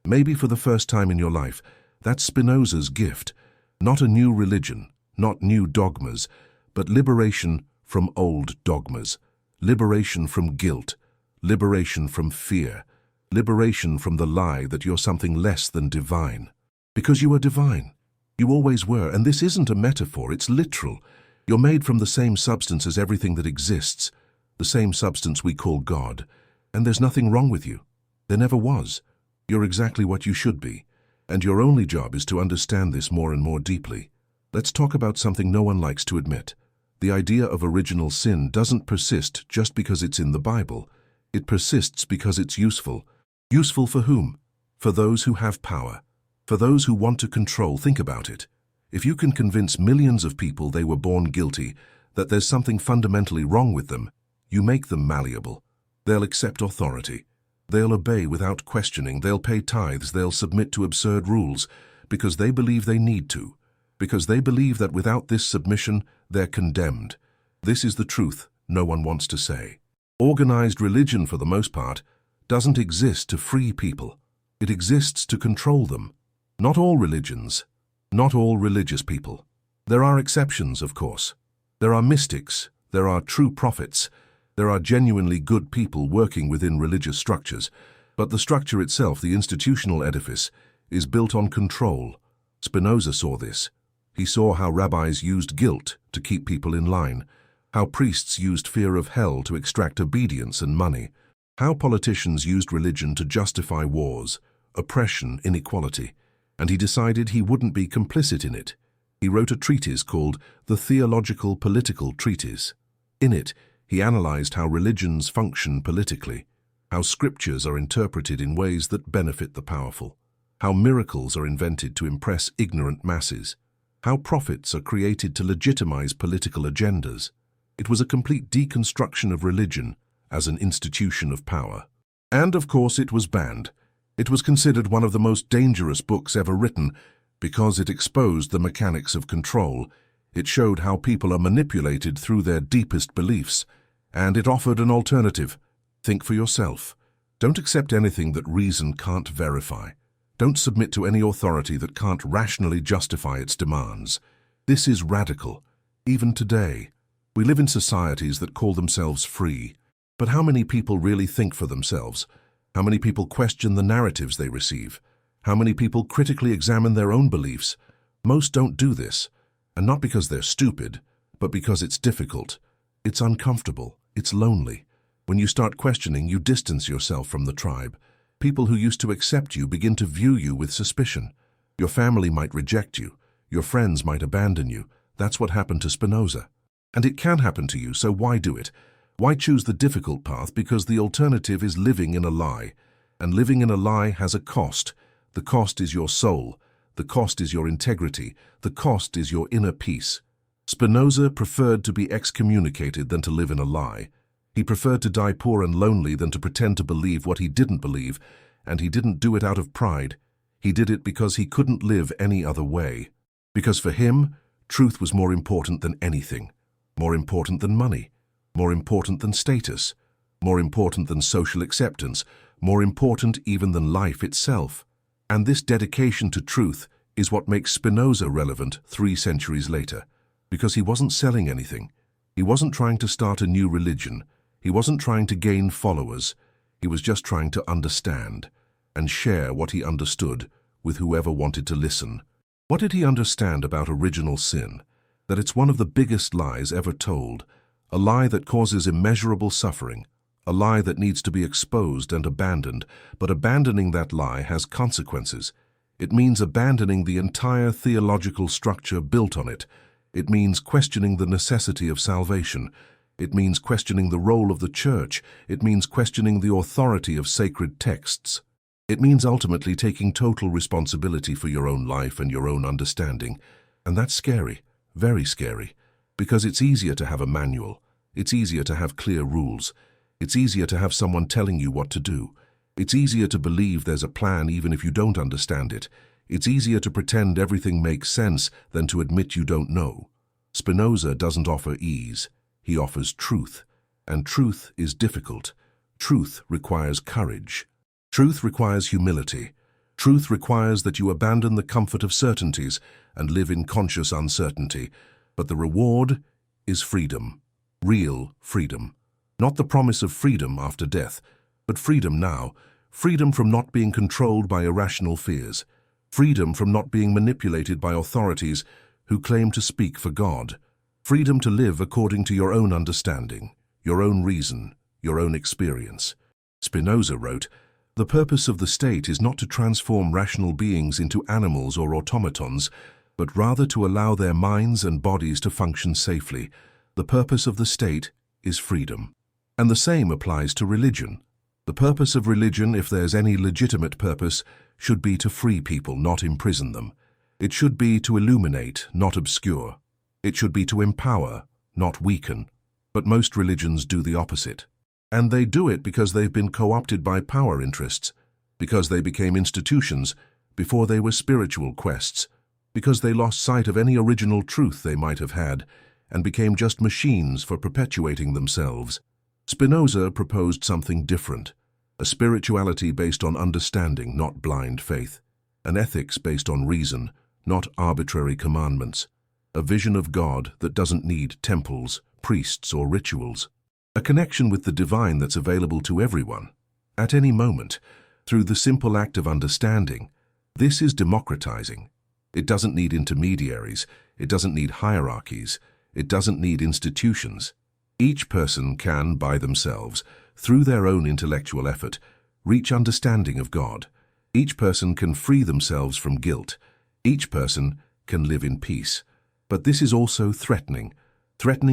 Maybe for the first time in your life, that's Spinoza's gift. Not a new religion, not new dogmas, but liberation from old dogmas, liberation from guilt, liberation from fear, liberation from the lie that you're something less than divine. Because you are divine. You always were, and this isn't a metaphor, it's literal. You're made from the same substance as everything that exists, the same substance we call God, and there's nothing wrong with you. There never was. You're exactly what you should be, and your only job is to understand this more and more deeply. Let's talk about something no one likes to admit. The idea of original sin doesn't persist just because it's in the Bible. It persists because it's useful. Useful for whom? For those who have power. For those who want to control. Think about it. If you can convince millions of people they were born guilty, that there's something fundamentally wrong with them, you make them malleable. They'll accept authority. They'll obey without questioning. They'll pay tithes. They'll submit to absurd rules because they believe they need to. Because they believe that without this submission, they're condemned. This is the truth no one wants to say. Organized religion, for the most part, doesn't exist to free people. It exists to control them. Not all religions. Not all religious people. There are exceptions, of course. There are mystics. There are true prophets. There are genuinely good people working within religious structures. But the structure itself, the institutional edifice, is built on control. Spinoza saw this. He saw how rabbis used guilt to keep people in line, how priests used fear of hell to extract obedience and money, how politicians used religion to justify wars, oppression, inequality, and he decided he wouldn't be complicit in it. He wrote a treatise called The Theological Political Treatise. In it, he analyzed how religions function politically, how scriptures are interpreted in ways that benefit the powerful, how miracles are invented to impress ignorant masses, how prophets are created to legitimize political agendas. It was a complete deconstruction of religion as an institution of power. And of course it was banned. It was considered one of the most dangerous books ever written because it exposed the mechanics of control. It showed how people are manipulated through their deepest beliefs, and it offered an alternative. Think for yourself. Don't accept anything that reason can't verify. Don't submit to any authority that can't rationally justify its demands. This is radical. Even today, we live in societies that call themselves free. But how many people really think for themselves? How many people question the narratives they receive? How many people critically examine their own beliefs? Most don't do this, and not because they're stupid, but because it's difficult. It's uncomfortable. It's lonely. When you start questioning, you distance yourself from the tribe. People who used to accept you begin to view you with suspicion. Your family might reject you. Your friends might abandon you. That's what happened to Spinoza. And it can happen to you, so why do it? Why choose the difficult path? Because the alternative is living in a lie. And living in a lie has a cost. The cost is your soul. The cost is your integrity. The cost is your inner peace. Spinoza preferred to be excommunicated than to live in a lie. He preferred to die poor and lonely than to pretend to believe what he didn't believe, and he didn't do it out of pride. He did it because he couldn't live any other way. Because for him, truth was more important than anything. More important than money. More important than status. More important than social acceptance. More important even than life itself. And this dedication to truth is what makes Spinoza relevant 3 centuries later, because he wasn't selling anything. He wasn't trying to start a new religion. He wasn't trying to gain followers. He was just trying to understand and share what he understood with whoever wanted to listen. What did he understand about original sin? That it's one of the biggest lies ever told, a lie that causes immeasurable suffering, a lie that needs to be exposed and abandoned, but abandoning that lie has consequences. It means abandoning the entire theological structure built on it. It means questioning the necessity of salvation. It means questioning the role of the church. It means questioning the authority of sacred texts. It means ultimately taking total responsibility for your own life and your own understanding. And that's scary, very scary, because it's easier to have a manual. It's easier to have clear rules. It's easier to have someone telling you what to do. It's easier to believe there's a plan even if you don't understand it. It's easier to pretend everything makes sense than to admit you don't know. Spinoza doesn't offer ease. He offers truth. And truth is difficult. Truth requires courage. Truth requires humility. Truth requires that you abandon the comfort of certainties and live in conscious uncertainty. But the reward is freedom. Real freedom. Not the promise of freedom after death, but freedom now. Freedom from not being controlled by irrational fears. Freedom from not being manipulated by authorities who claim to speak for God. Freedom to live according to your own understanding, your own reason, your own experience. Spinoza wrote, "The purpose of the state is not to transform rational beings into animals or automatons, but rather to allow their minds and bodies to function safely. The purpose of the state is freedom." And the same applies to religion. The purpose of religion, if there's any legitimate purpose, should be to free people, not imprison them. It should be to illuminate, not obscure. It should be to empower, not weaken. But most religions do the opposite. And they do it because they've been co-opted by power interests, because they became institutions before they were spiritual quests, because they lost sight of any original truth they might have had, and became just machines for perpetuating themselves. Spinoza proposed something different, a spirituality based on understanding, not blind faith, an ethics based on reason, not arbitrary commandments, a vision of God that doesn't need temples, priests, or rituals, a connection with the divine that's available to everyone, at any moment, through the simple act of understanding. This is democratizing. It doesn't need intermediaries, it doesn't need hierarchies, it doesn't need institutions. Each person can, by themselves, through their own intellectual effort, reach understanding of God. Each person can free themselves from guilt. Each person can live in peace. But this is also threatening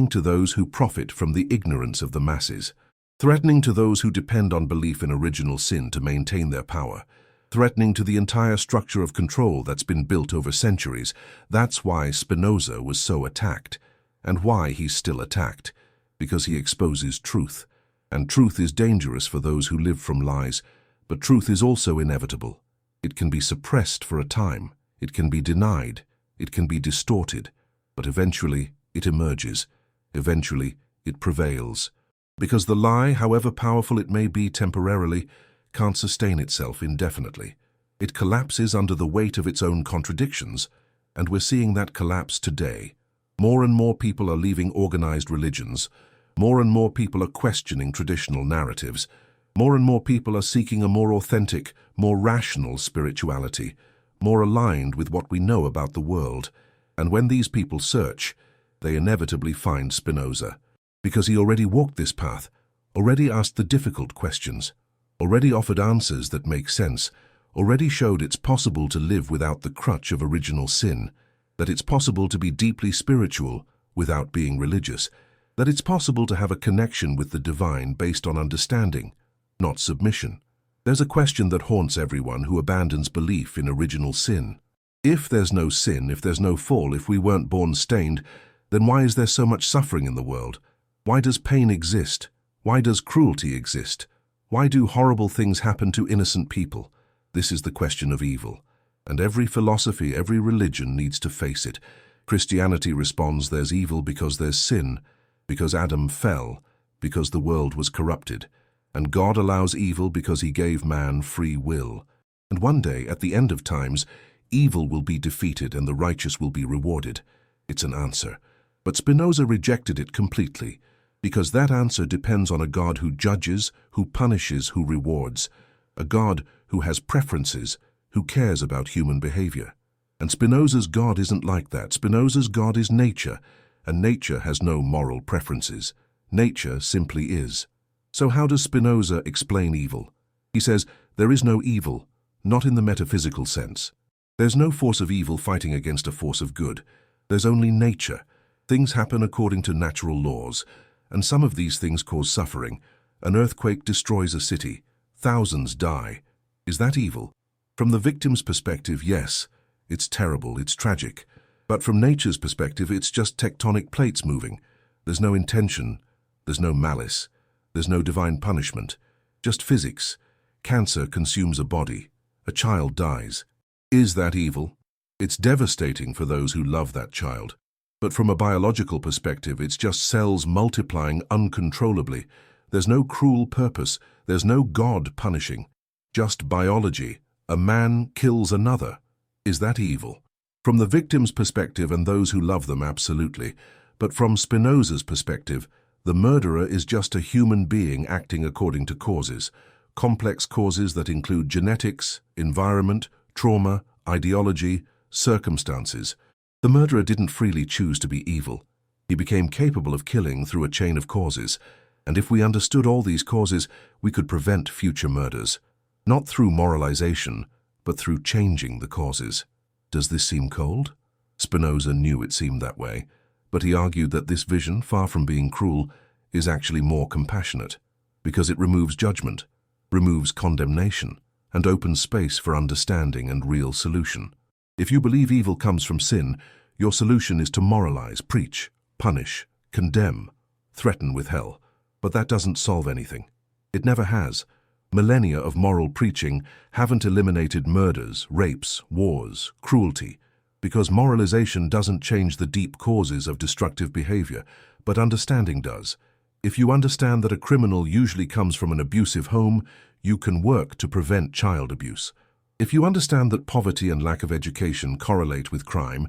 to those who profit from the ignorance of the masses, threatening to those who depend on belief in original sin to maintain their power, threatening to the entire structure of control that's been built over centuries. That's why Spinoza was so attacked, and why he's still attacked. Because he exposes truth. And truth is dangerous for those who live from lies, but truth is also inevitable. It can be suppressed for a time, it can be denied, it can be distorted, but eventually it emerges, eventually it prevails. Because the lie, however powerful it may be temporarily, can't sustain itself indefinitely. It collapses under the weight of its own contradictions, and we're seeing that collapse today. More and more people are leaving organized religions. More and more people are questioning traditional narratives. More and more people are seeking a more authentic, more rational spirituality, more aligned with what we know about the world. And when these people search, they inevitably find Spinoza, because he already walked this path, already asked the difficult questions, already offered answers that make sense, already showed it's possible to live without the crutch of original sin, that it's possible to be deeply spiritual without being religious, that it's possible to have a connection with the divine based on understanding, not submission. There's a question that haunts everyone who abandons belief in original sin. If there's no sin, if there's no fall, if we weren't born stained, then why is there so much suffering in the world? Why does pain exist? Why does cruelty exist? Why do horrible things happen to innocent people? This is the question of evil. And every philosophy, every religion needs to face it. Christianity responds there's evil because there's sin, because Adam fell, because the world was corrupted. And God allows evil because he gave man free will. And one day, at the end of times, evil will be defeated and the righteous will be rewarded. It's an answer. But Spinoza rejected it completely, because that answer depends on a God who judges, who punishes, who rewards, a God who has preferences, who cares about human behavior. And Spinoza's God isn't like that. Spinoza's God is nature, and nature has no moral preferences. Nature simply is. So how does Spinoza explain evil? He says, there is no evil, not in the metaphysical sense. There's no force of evil fighting against a force of good. There's only nature. Things happen according to natural laws, and some of these things cause suffering. An earthquake destroys a city. Thousands die. Is that evil? From the victim's perspective, yes. It's terrible, it's tragic. But from nature's perspective, it's just tectonic plates moving. There's no intention, there's no malice, there's no divine punishment, just physics. Cancer consumes a body. A child dies. Is that evil? It's devastating for those who love that child. But from a biological perspective, it's just cells multiplying uncontrollably. There's no cruel purpose, there's no God punishing. Just biology. A man kills another. Is that evil? From the victim's perspective and those who love them, absolutely. But from Spinoza's perspective, the murderer is just a human being acting according to causes. Complex causes that include genetics, environment, trauma, ideology, circumstances. The murderer didn't freely choose to be evil. He became capable of killing through a chain of causes. And if we understood all these causes, we could prevent future murders. Not through moralization, but through changing the causes. Does this seem cold? Spinoza knew it seemed that way, but he argued that this vision, far from being cruel, is actually more compassionate, because it removes judgment, removes condemnation, and opens space for understanding and real solution. If you believe evil comes from sin, your solution is to moralize, preach, punish, condemn, threaten with hell. But that doesn't solve anything. It never has. Millennia of moral preaching haven't eliminated murders, rapes, wars, cruelty, because moralization doesn't change the deep causes of destructive behavior, but understanding does. If you understand that a criminal usually comes from an abusive home, you can work to prevent child abuse. If you understand that poverty and lack of education correlate with crime,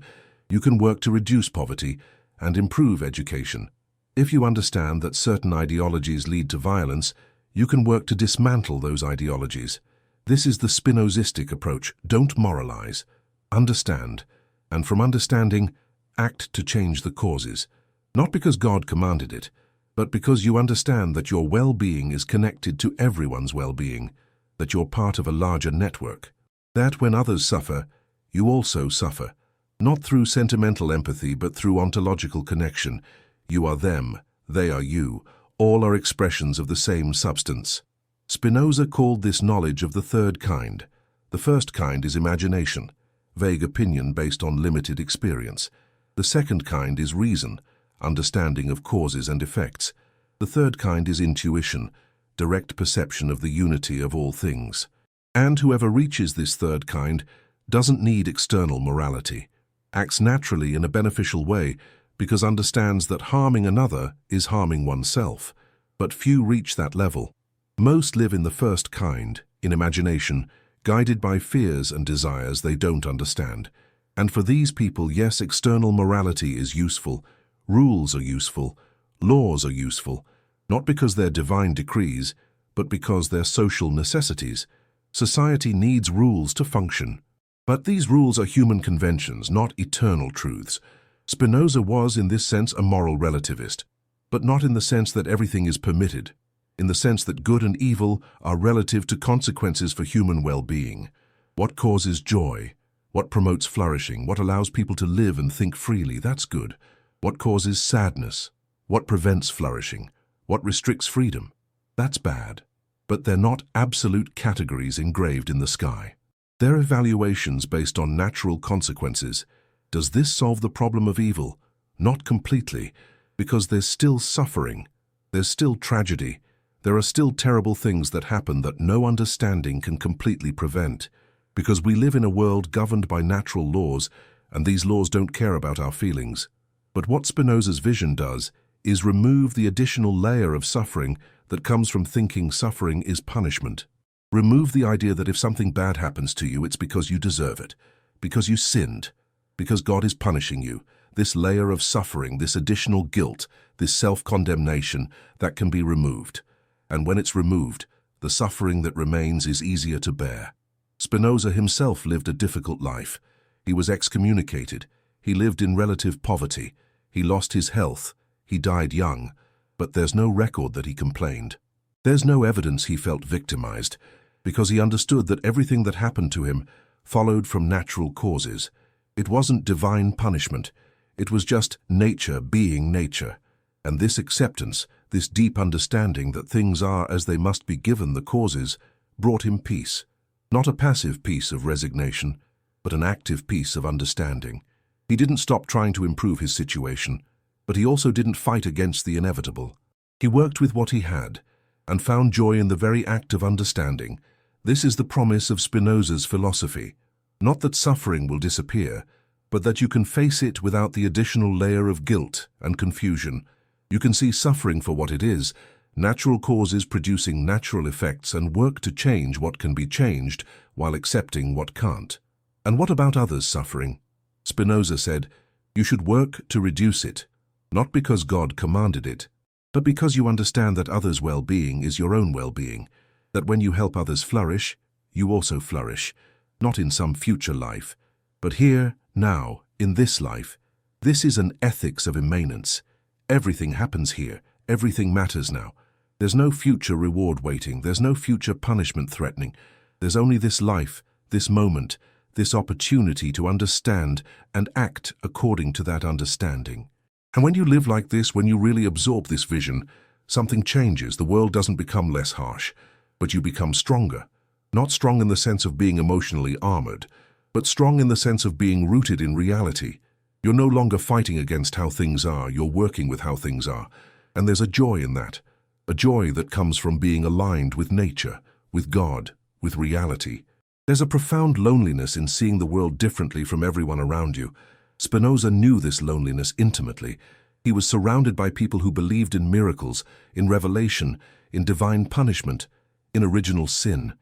you can work to reduce poverty and improve education. If you understand that certain ideologies lead to violence, you can work to dismantle those ideologies. This is the Spinozistic approach. Don't moralize. Understand. And from understanding, act to change the causes. Not because God commanded it, but because you understand that your well-being is connected to everyone's well-being, that you're part of a larger network. That when others suffer, you also suffer. Not through sentimental empathy, but through ontological connection. You are them, they are you. All are expressions of the same substance. Spinoza called this knowledge of the third kind. The first kind is imagination, vague opinion based on limited experience. The second kind is reason, understanding of causes and effects. The third kind is intuition, direct perception of the unity of all things. And whoever reaches this third kind doesn't need external morality, acts naturally in a beneficial way, because understands that harming another is harming oneself. But few reach that level. Most live in the first kind, in imagination, guided by fears and desires they don't understand. And for these people, yes, external morality is useful, rules are useful, laws are useful, not because they're divine decrees, but because they're social necessities. Society needs rules to function. But these rules are human conventions, not eternal truths. Spinoza was, in this sense, a moral relativist, but not in the sense that everything is permitted, in the sense that good and evil are relative to consequences for human well-being. What causes joy? What promotes flourishing? What allows people to live and think freely? That's good. What causes sadness? What prevents flourishing? What restricts freedom? That's bad. But they're not absolute categories engraved in the sky. They're evaluations based on natural consequences. Does this solve the problem of evil? Not completely, because there's still suffering, there's still tragedy, there are still terrible things that happen that no understanding can completely prevent, because we live in a world governed by natural laws, and these laws don't care about our feelings. But what Spinoza's vision does is remove the additional layer of suffering that comes from thinking suffering is punishment. Remove the idea that if something bad happens to you, it's because you deserve it, because you sinned, because God is punishing you. This layer of suffering, this additional guilt, this self-condemnation, that can be removed. And when it's removed, the suffering that remains is easier to bear. Spinoza himself lived a difficult life. He was excommunicated. He lived in relative poverty. He lost his health. He died young. But there's no record that he complained. There's no evidence he felt victimized, because he understood that everything that happened to him followed from natural causes. It wasn't divine punishment. It was just nature being nature. And this acceptance, this deep understanding that things are as they must be given the causes, brought him peace. Not a passive peace of resignation, but an active peace of understanding. He didn't stop trying to improve his situation, but he also didn't fight against the inevitable. He worked with what he had, and found joy in the very act of understanding. This is the promise of Spinoza's philosophy. Not that suffering will disappear, but that you can face it without the additional layer of guilt and confusion. You can see suffering for what it is, natural causes producing natural effects, and work to change what can be changed while accepting what can't. And what about others' suffering? Spinoza said, you should work to reduce it, not because God commanded it, but because you understand that others' well-being is your own well-being, that when you help others flourish, you also flourish, not in some future life, but here, now, in this life. This is an ethics of immanence. Everything happens here. Everything matters now. There's no future reward waiting. There's no future punishment threatening. There's only this life, this moment, this opportunity to understand and act according to that understanding. And when you live like this, when you really absorb this vision, something changes. The world doesn't become less harsh, but you become stronger. Not strong in the sense of being emotionally armored, but strong in the sense of being rooted in reality. You're no longer fighting against how things are, you're working with how things are. And there's a joy in that, a joy that comes from being aligned with nature, with God, with reality. There's a profound loneliness in seeing the world differently from everyone around you. Spinoza knew this loneliness intimately. He was surrounded by people who believed in miracles, in revelation, in divine punishment, in original sin.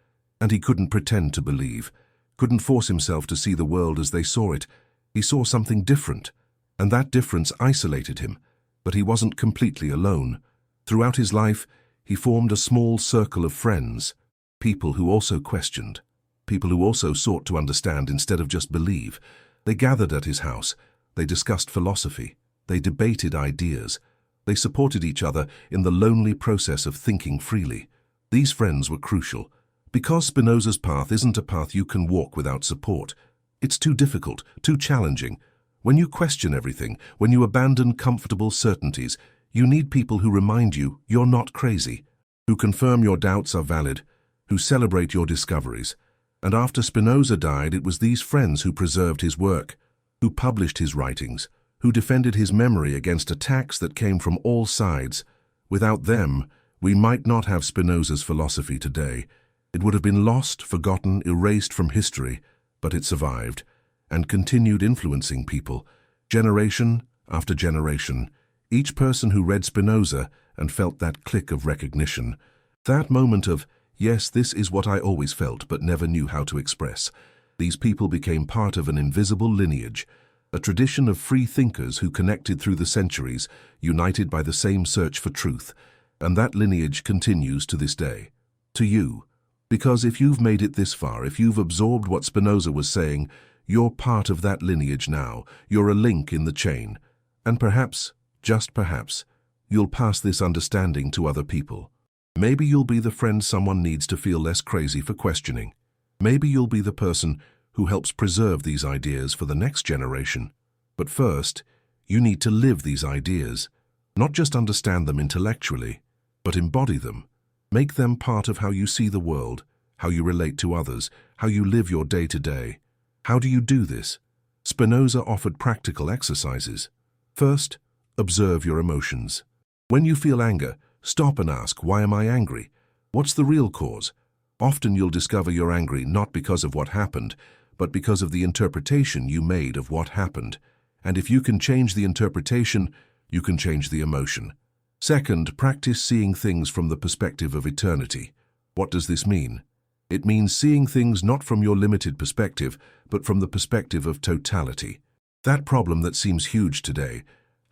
And he couldn't pretend to believe, couldn't force himself to see the world as they saw it. He saw something different, and that difference isolated him. But he wasn't completely alone. Throughout his life, he formed a small circle of friends, people who also questioned, people who also sought to understand instead of just believe. They gathered at his house. They discussed philosophy. They debated ideas. They supported each other in the lonely process of thinking freely. These friends were crucial, because Spinoza's path isn't a path you can walk without support. It's too difficult, too challenging. When you question everything, when you abandon comfortable certainties, you need people who remind you you're not crazy, who confirm your doubts are valid, who celebrate your discoveries. And after Spinoza died, it was these friends who preserved his work, who published his writings, who defended his memory against attacks that came from all sides. Without them, we might not have Spinoza's philosophy today. It would have been lost, forgotten, erased from history, but it survived and continued influencing people, generation after generation. Each person who read Spinoza and felt that click of recognition, that moment of, yes, this is what I always felt but never knew how to express. These people became part of an invisible lineage, a tradition of free thinkers who connected through the centuries, united by the same search for truth. And that lineage continues to this day. To you. Because if you've made it this far, if you've absorbed what Spinoza was saying, you're part of that lineage now. You're a link in the chain. And perhaps, just perhaps, you'll pass this understanding to other people. Maybe you'll be the friend someone needs to feel less crazy for questioning. Maybe you'll be the person who helps preserve these ideas for the next generation. But first, you need to live these ideas. Not just understand them intellectually, but embody them. Make them part of how you see the world, how you relate to others, how you live your day-to-day. How do you do this? Spinoza offered practical exercises. First, observe your emotions. When you feel anger, stop and ask, why am I angry? What's the real cause? Often you'll discover you're angry not because of what happened, but because of the interpretation you made of what happened. And if you can change the interpretation, you can change the emotion. Second, practice seeing things from the perspective of eternity. What does this mean? It means seeing things not from your limited perspective, but from the perspective of totality. That problem that seems huge today,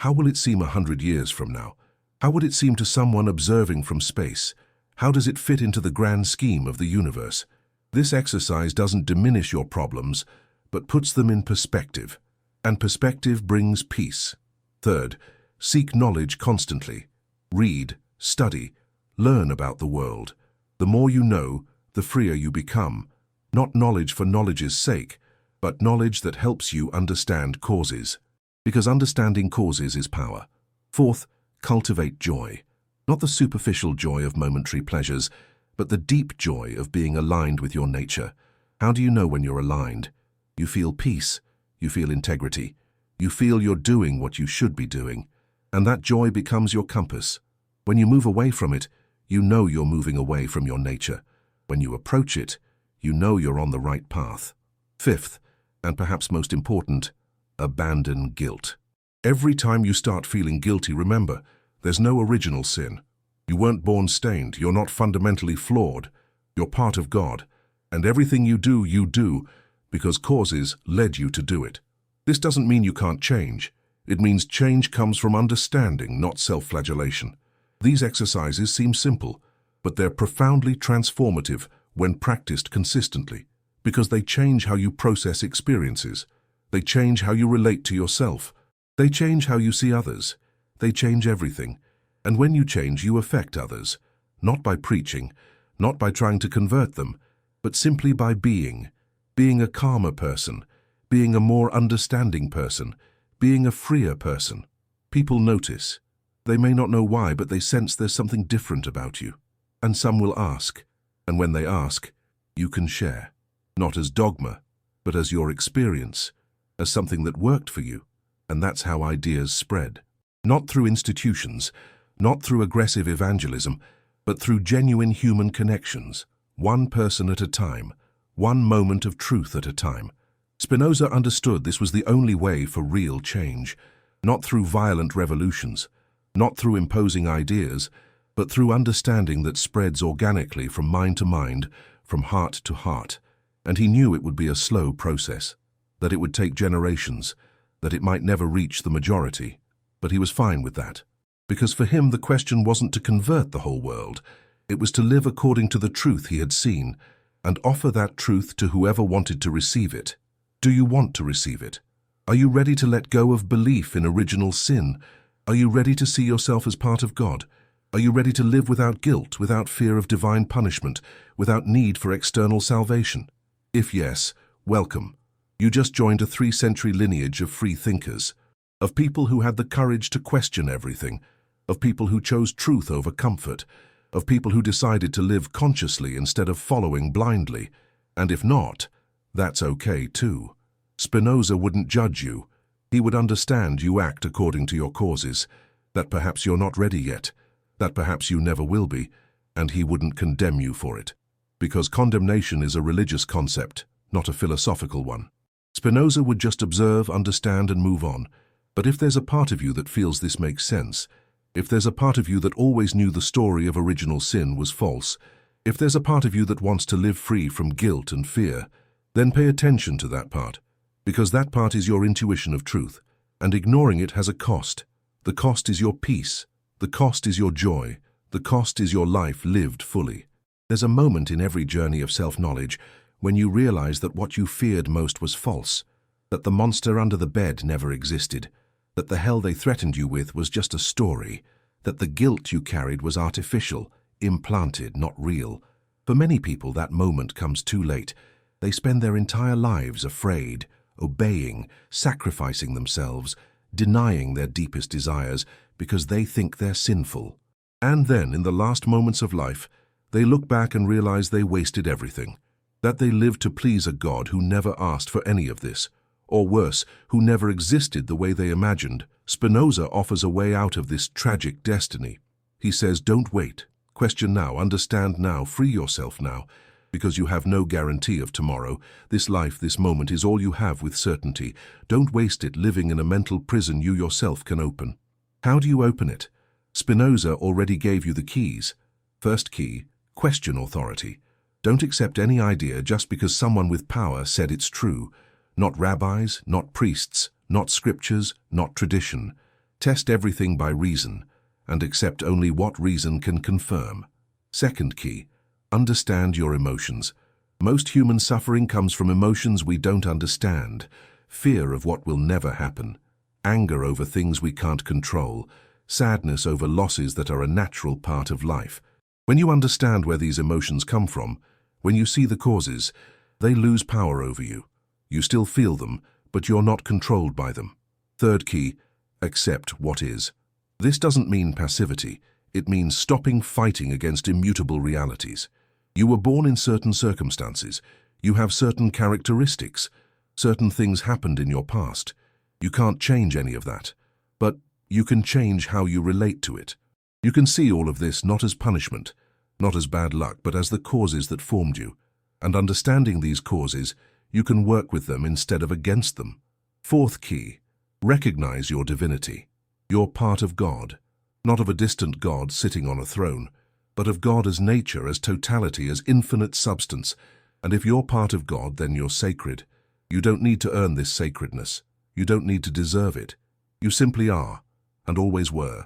how will it seem 100 years from now? How would it seem to someone observing from space? How does it fit into the grand scheme of the universe? This exercise doesn't diminish your problems, but puts them in perspective. And perspective brings peace. Third, seek knowledge constantly. Read, study, learn about the world. The more you know, the freer you become. Not knowledge for knowledge's sake, but knowledge that helps you understand causes. Because understanding causes is power. Fourth, cultivate joy. Not the superficial joy of momentary pleasures, but the deep joy of being aligned with your nature. How do you know when you're aligned? You feel peace. You feel integrity. You feel you're doing what you should be doing. And that joy becomes your compass. When you move away from it, you know you're moving away from your nature. When you approach it, you know you're on the right path. Fifth, and perhaps most important, abandon guilt. Every time you start feeling guilty, remember, there's no original sin. You weren't born stained. You're not fundamentally flawed. You're part of God. And everything you do because causes led you to do it. This doesn't mean you can't change. It means change comes from understanding, not self-flagellation. These exercises seem simple, but they're profoundly transformative when practiced consistently, because they change how you process experiences. They change how you relate to yourself. They change how you see others. They change everything. And when you change, you affect others, not by preaching, not by trying to convert them, but simply by being a calmer person, being a more understanding person, being a freer person. People notice. They may not know why, but they sense there's something different about you. And some will ask. And when they ask, you can share. Not as dogma, but as your experience, as something that worked for you. And that's how ideas spread. Not through institutions, not through aggressive evangelism, but through genuine human connections, one person at a time, one moment of truth at a time. Spinoza understood this was the only way for real change, not through violent revolutions, not through imposing ideas, but through understanding that spreads organically from mind to mind, from heart to heart. And he knew it would be a slow process, that it would take generations, that it might never reach the majority. But he was fine with that, because for him the question wasn't to convert the whole world, it was to live according to the truth he had seen, and offer that truth to whoever wanted to receive it. Do you want to receive it? Are you ready to let go of belief in original sin? Are you ready to see yourself as part of God? Are you ready to live without guilt, without fear of divine punishment, without need for external salvation? If yes, welcome. You just joined a 3-century lineage of free thinkers, of people who had the courage to question everything, of people who chose truth over comfort, of people who decided to live consciously instead of following blindly. And if not, that's okay too. Spinoza wouldn't judge you. He would understand you act according to your causes, that perhaps you're not ready yet, that perhaps you never will be, and he wouldn't condemn you for it. Because condemnation is a religious concept, not a philosophical one. Spinoza would just observe, understand, and move on. But if there's a part of you that feels this makes sense, if there's a part of you that always knew the story of original sin was false, if there's a part of you that wants to live free from guilt and fear, then pay attention to that part, because that part is your intuition of truth, and ignoring it has a cost. The cost is your peace. The cost is your joy. The cost is your life lived fully. There's a moment in every journey of self-knowledge when you realize that what you feared most was false, that the monster under the bed never existed, that the hell they threatened you with was just a story, that the guilt you carried was artificial, implanted, not real. For many people, that moment comes too late. They spend their entire lives afraid, obeying, sacrificing themselves, denying their deepest desires because they think they're sinful. And then, in the last moments of life, they look back and realize they wasted everything, that they lived to please a God who never asked for any of this, or worse, who never existed the way they imagined. Spinoza offers a way out of this tragic destiny. He says, don't wait. Question now, understand now, free yourself now, because you have no guarantee of tomorrow. This life, this moment is all you have with certainty. Don't waste it living in a mental prison you yourself can open. How do you open it? Spinoza already gave you the keys. First key, question authority. Don't accept any idea just because someone with power said it's true. Not rabbis, not priests, not scriptures, not tradition. Test everything by reason, and accept only what reason can confirm. Second key, understand your emotions. Most human suffering comes from emotions we don't understand. Fear of what will never happen. Anger over things we can't control. Sadness over losses that are a natural part of life. When you understand where these emotions come from, when you see the causes, they lose power over you. You still feel them, but you're not controlled by them. Third key, accept what is. This doesn't mean passivity. It means stopping fighting against immutable realities. You were born in certain circumstances. You have certain characteristics. Certain things happened in your past. You can't change any of that. But you can change how you relate to it. You can see all of this not as punishment, not as bad luck, but as the causes that formed you. And understanding these causes, you can work with them instead of against them. Fourth key, recognize your divinity. You're part of God, not of a distant God sitting on a throne, but of God as nature, as totality, as infinite substance. And if you're part of God, then you're sacred. You don't need to earn this sacredness. You don't need to deserve it. You simply are, and always were,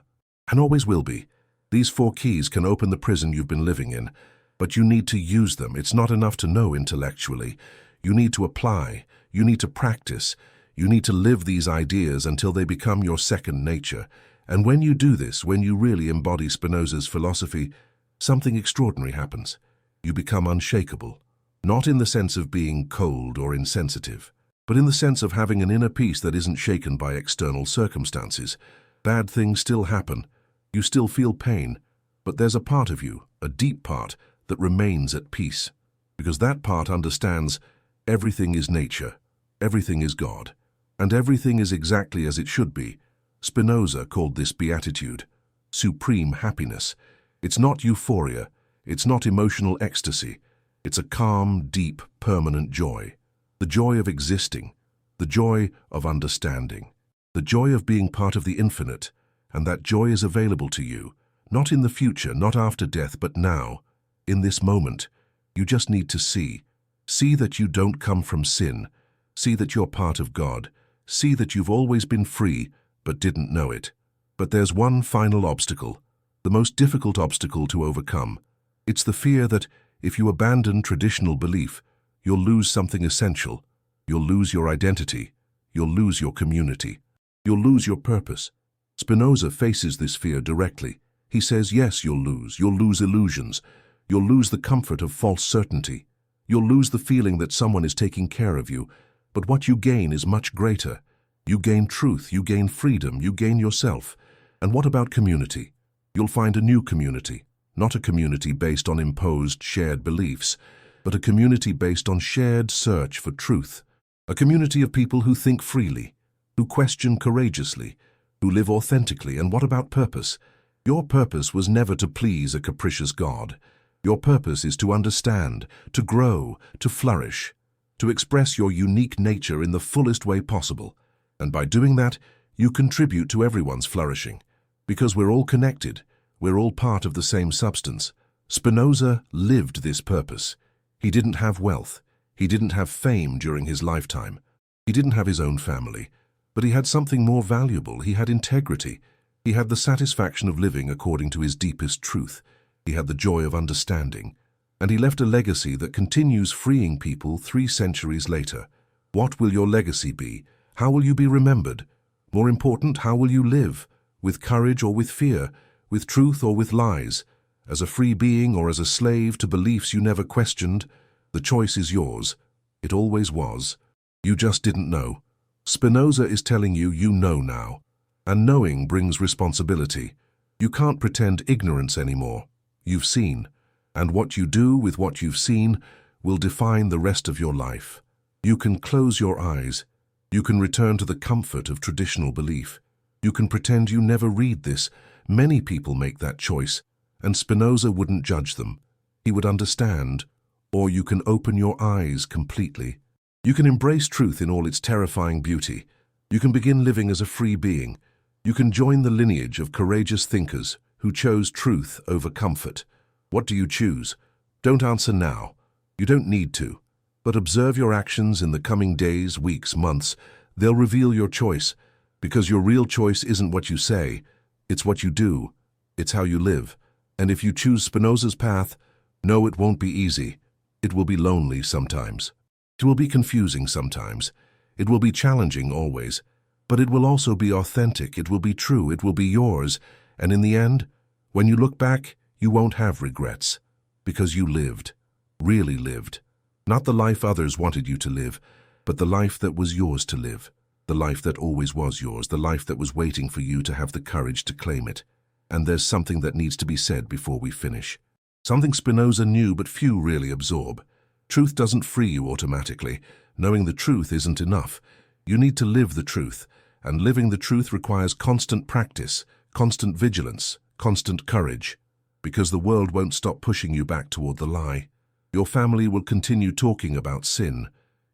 and always will be. These 4 keys can open the prison you've been living in, but you need to use them. It's not enough to know intellectually. You need to apply. You need to practice. You need to live these ideas until they become your second nature. And when you do this, when you really embody Spinoza's philosophy, something extraordinary happens. You become unshakable, not in the sense of being cold or insensitive, but in the sense of having an inner peace that isn't shaken by external circumstances. Bad things still happen. You still feel pain, but there's a part of you, a deep part, that remains at peace, because that part understands everything is nature, everything is God, and everything is exactly as it should be. Spinoza called this beatitude, supreme happiness. It's not euphoria, it's not emotional ecstasy, it's a calm, deep, permanent joy. The joy of existing, the joy of understanding, the joy of being part of the infinite, and that joy is available to you, not in the future, not after death, but now, in this moment. You just need to see. See that you don't come from sin. See that you're part of God. See that you've always been free, but didn't know it. But there's one final obstacle, the most difficult obstacle to overcome. It's the fear that if you abandon traditional belief, you'll lose something essential. You'll lose your identity. You'll lose your community. You'll lose your purpose. Spinoza faces this fear directly. He says, yes, you'll lose. You'll lose illusions. You'll lose the comfort of false certainty. You'll lose the feeling that someone is taking care of you. But what you gain is much greater. You gain truth. You gain freedom. You gain yourself. And what about community? You'll find a new community. Not a community based on imposed, shared beliefs, but a community based on shared search for truth. A community of people who think freely, who question courageously, who live authentically. And what about purpose? Your purpose was never to please a capricious God. Your purpose is to understand, to grow, to flourish, to express your unique nature in the fullest way possible. And by doing that, you contribute to everyone's flourishing. Because we're all connected, we're all part of the same substance. Spinoza lived this purpose. He didn't have wealth. He didn't have fame during his lifetime. He didn't have his own family. But he had something more valuable. He had integrity. He had the satisfaction of living according to his deepest truth. He had the joy of understanding. And he left a legacy that continues freeing people 3 centuries later. What will your legacy be? How will you be remembered? More important, how will you live? With courage or with fear? With truth or with lies? As a free being or as a slave to beliefs you never questioned? The choice is yours. It always was. You just didn't know. Spinoza is telling you you know now. And knowing brings responsibility. You can't pretend ignorance anymore. You've seen. And what you do with what you've seen will define the rest of your life. You can close your eyes. You can return to the comfort of traditional belief. You can pretend you never read this. Many people make that choice, and Spinoza wouldn't judge them. He would understand. Or you can open your eyes completely. You can embrace truth in all its terrifying beauty. You can begin living as a free being. You can join the lineage of courageous thinkers who chose truth over comfort. What do you choose? Don't answer now. You don't need to, but observe your actions in the coming days, weeks, months. They'll reveal your choice, because your real choice isn't what you say, it's what you do, it's how you live. And if you choose Spinoza's path, no, it won't be easy. It will be lonely sometimes. It will be confusing sometimes. It will be challenging always. But it will also be authentic, it will be true, it will be yours. And in the end, when you look back, you won't have regrets. Because you lived, really lived. Not the life others wanted you to live, but the life that was yours to live. The life that always was yours, the life that was waiting for you to have the courage to claim it. And there's something that needs to be said before we finish. Something Spinoza knew but few really absorb. Truth doesn't free you automatically. Knowing the truth isn't enough. You need to live the truth, and living the truth requires constant practice, constant vigilance, constant courage. Because the world won't stop pushing you back toward the lie. Your family will continue talking about sin.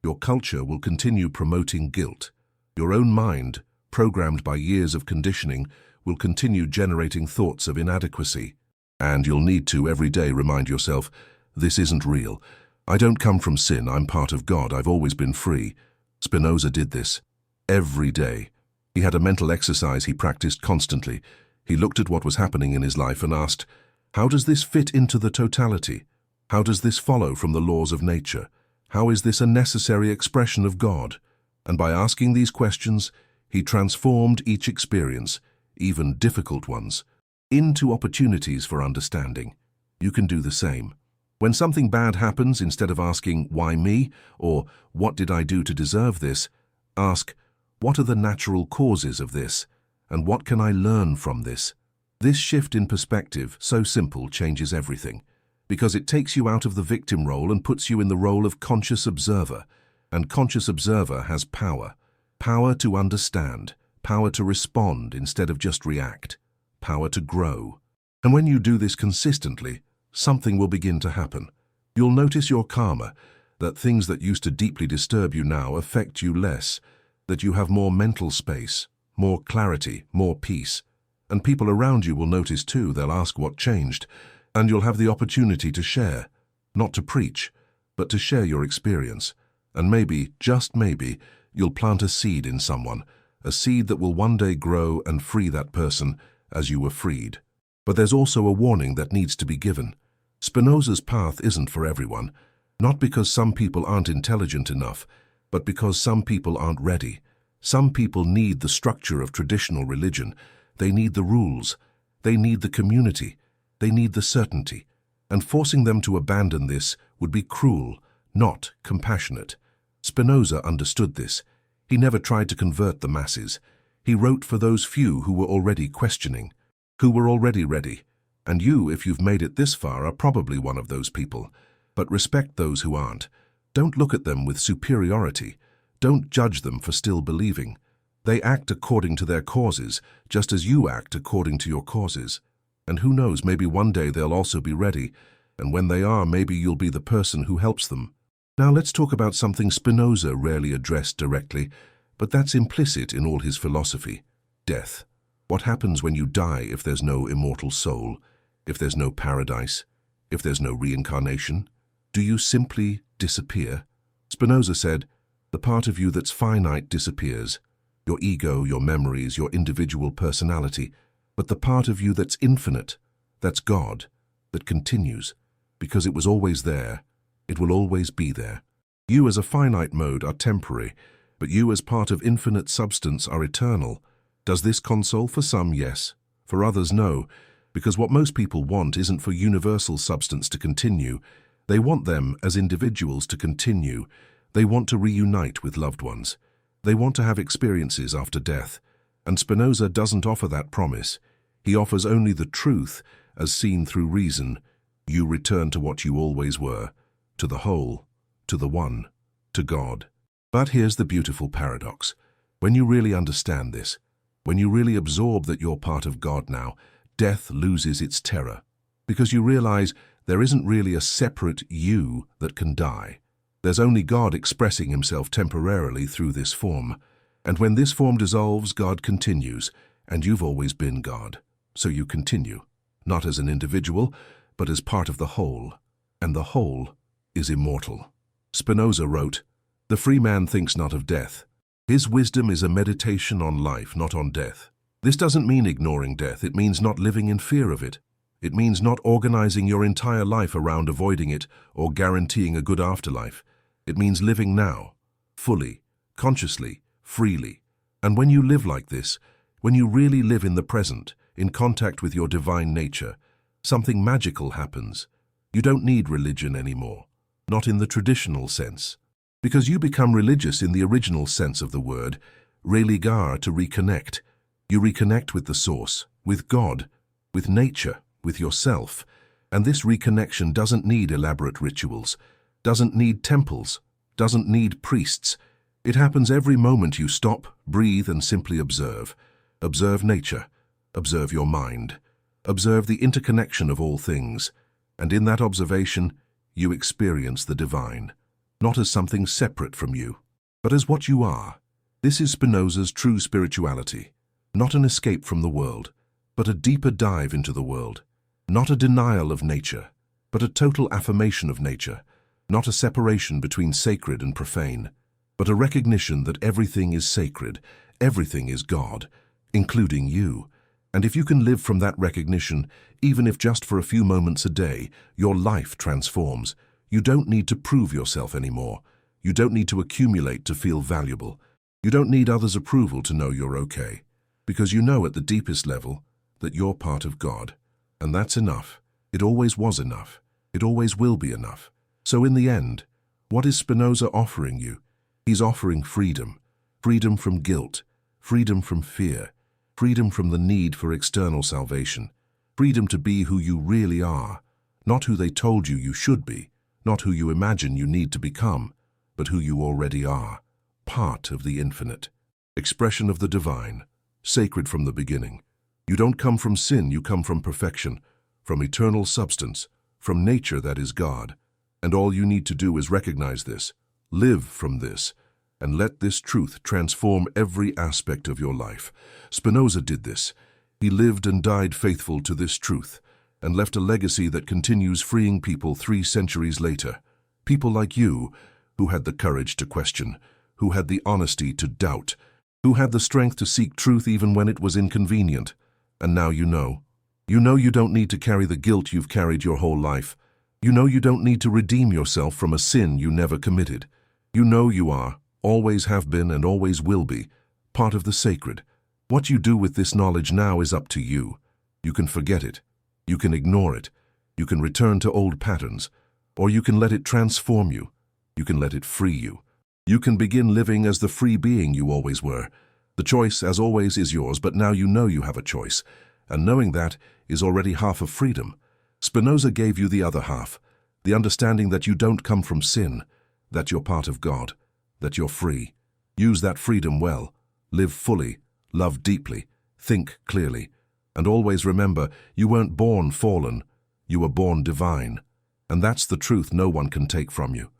Your culture will continue promoting guilt. Your own mind, programmed by years of conditioning, will continue generating thoughts of inadequacy. And you'll need to every day remind yourself, this isn't real. I don't come from sin, I'm part of God, I've always been free. Spinoza did this. Every day. He had a mental exercise he practiced constantly. He looked at what was happening in his life and asked, how does this fit into the totality? How does this follow from the laws of nature? How is this a necessary expression of God? And by asking these questions, he transformed each experience, even difficult ones, into opportunities for understanding. You can do the same. When something bad happens, instead of asking, why me? Or, what did I do to deserve this? Ask, what are the natural causes of this? And what can I learn from this? This shift in perspective, so simple, changes everything. Because it takes you out of the victim role and puts you in the role of conscious observer. And conscious observer has power. Power to understand. Power to respond instead of just react. Power to grow. And when you do this consistently, something will begin to happen. You'll notice your karma, that things that used to deeply disturb you now affect you less, that you have more mental space, more clarity, more peace. And people around you will notice too. They'll ask what changed, and you'll have the opportunity to share, not to preach, but to share your experience. And maybe, just maybe, you'll plant a seed in someone, a seed that will one day grow and free that person as you were freed. But there's also a warning that needs to be given. Spinoza's path isn't for everyone, not because some people aren't intelligent enough, but because some people aren't ready. Some people need the structure of traditional religion. They need the rules. They need the community. They need the certainty. And forcing them to abandon this would be cruel, not compassionate. Spinoza understood this. He never tried to convert the masses. He wrote for those few who were already questioning, who were already ready. And you, if you've made it this far, are probably one of those people. But respect those who aren't. Don't look at them with superiority. Don't judge them for still believing. They act according to their causes, just as you act according to your causes. And who knows, maybe one day they'll also be ready. And when they are, maybe you'll be the person who helps them. Now let's talk about something Spinoza rarely addressed directly, but that's implicit in all his philosophy. Death. What happens when you die if there's no immortal soul? If there's no paradise? If there's no reincarnation? Do you simply disappear? Spinoza said, the part of you that's finite disappears. Your ego, your memories, your individual personality. But the part of you that's infinite, that's God, that continues, because it was always there, it will always be there. You as a finite mode are temporary, but you as part of infinite substance are eternal. Does this console? For some, yes. For others, no. Because what most people want isn't for universal substance to continue. They want them as individuals to continue. They want to reunite with loved ones. They want to have experiences after death. And Spinoza doesn't offer that promise. He offers only the truth as seen through reason. You return to what you always were, to the whole, to the one, to God. But here's the beautiful paradox. When you really understand this, when you really absorb that you're part of God now, death loses its terror, because you realize there isn't really a separate you that can die. There's only God expressing himself temporarily through this form. And when this form dissolves, God continues, and you've always been God. So you continue, not as an individual, but as part of the whole. And the whole is immortal. Spinoza wrote, "The free man thinks not of death. His wisdom is a meditation on life, not on death." This doesn't mean ignoring death. It means not living in fear of it. It means not organizing your entire life around avoiding it or guaranteeing a good afterlife. It means living now, fully, consciously, freely. And when you live like this, when you really live in the present, in contact with your divine nature, something magical happens. You don't need religion anymore, not in the traditional sense. Because you become religious in the original sense of the word, religar, to reconnect. You reconnect with the source, with God, with nature, with yourself. And this reconnection doesn't need elaborate rituals, doesn't need temples, doesn't need priests. It happens every moment you stop, breathe, and simply observe. Observe nature. Observe your mind. Observe the interconnection of all things. And in that observation, you experience the divine, not as something separate from you, but as what you are. This is Spinoza's true spirituality. Not an escape from the world, but a deeper dive into the world. Not a denial of nature, but a total affirmation of nature. Not a separation between sacred and profane, but a recognition that everything is sacred, everything is God, including you. And if you can live from that recognition, even if just for a few moments a day, your life transforms. You don't need to prove yourself anymore. You don't need to accumulate to feel valuable. You don't need others' approval to know you're okay. Because you know at the deepest level that you're part of God. And that's enough. It always was enough. It always will be enough. So in the end, what is Spinoza offering you? He's offering freedom. Freedom from guilt. Freedom from fear. Freedom from the need for external salvation. Freedom to be who you really are. Not who they told you you should be. Not who you imagine you need to become. But who you already are. Part of the infinite. Expression of the divine. Sacred from the beginning. You don't come from sin, you come from perfection, from eternal substance, from nature that is God. And all you need to do is recognize this, live from this, and let this truth transform every aspect of your life. Spinoza did this. He lived and died faithful to this truth, and left a legacy that continues freeing people 3 centuries later. People like you, who had the courage to question, who had the honesty to doubt, who had the strength to seek truth even when it was inconvenient. And now you know. You know you don't need to carry the guilt you've carried your whole life. You know you don't need to redeem yourself from a sin you never committed. You know you are, always have been and always will be, part of the sacred. What you do with this knowledge now is up to you. You can forget it. You can ignore it. You can return to old patterns. Or you can let it transform you. You can let it free you. You can begin living as the free being you always were. The choice, as always, is yours, but now you know you have a choice. And knowing that is already half of freedom. Spinoza gave you the other half, the understanding that you don't come from sin, that you're part of God, that you're free. Use that freedom well. Live fully, love deeply, think clearly. And always remember, you weren't born fallen, you were born divine. And that's the truth no one can take from you.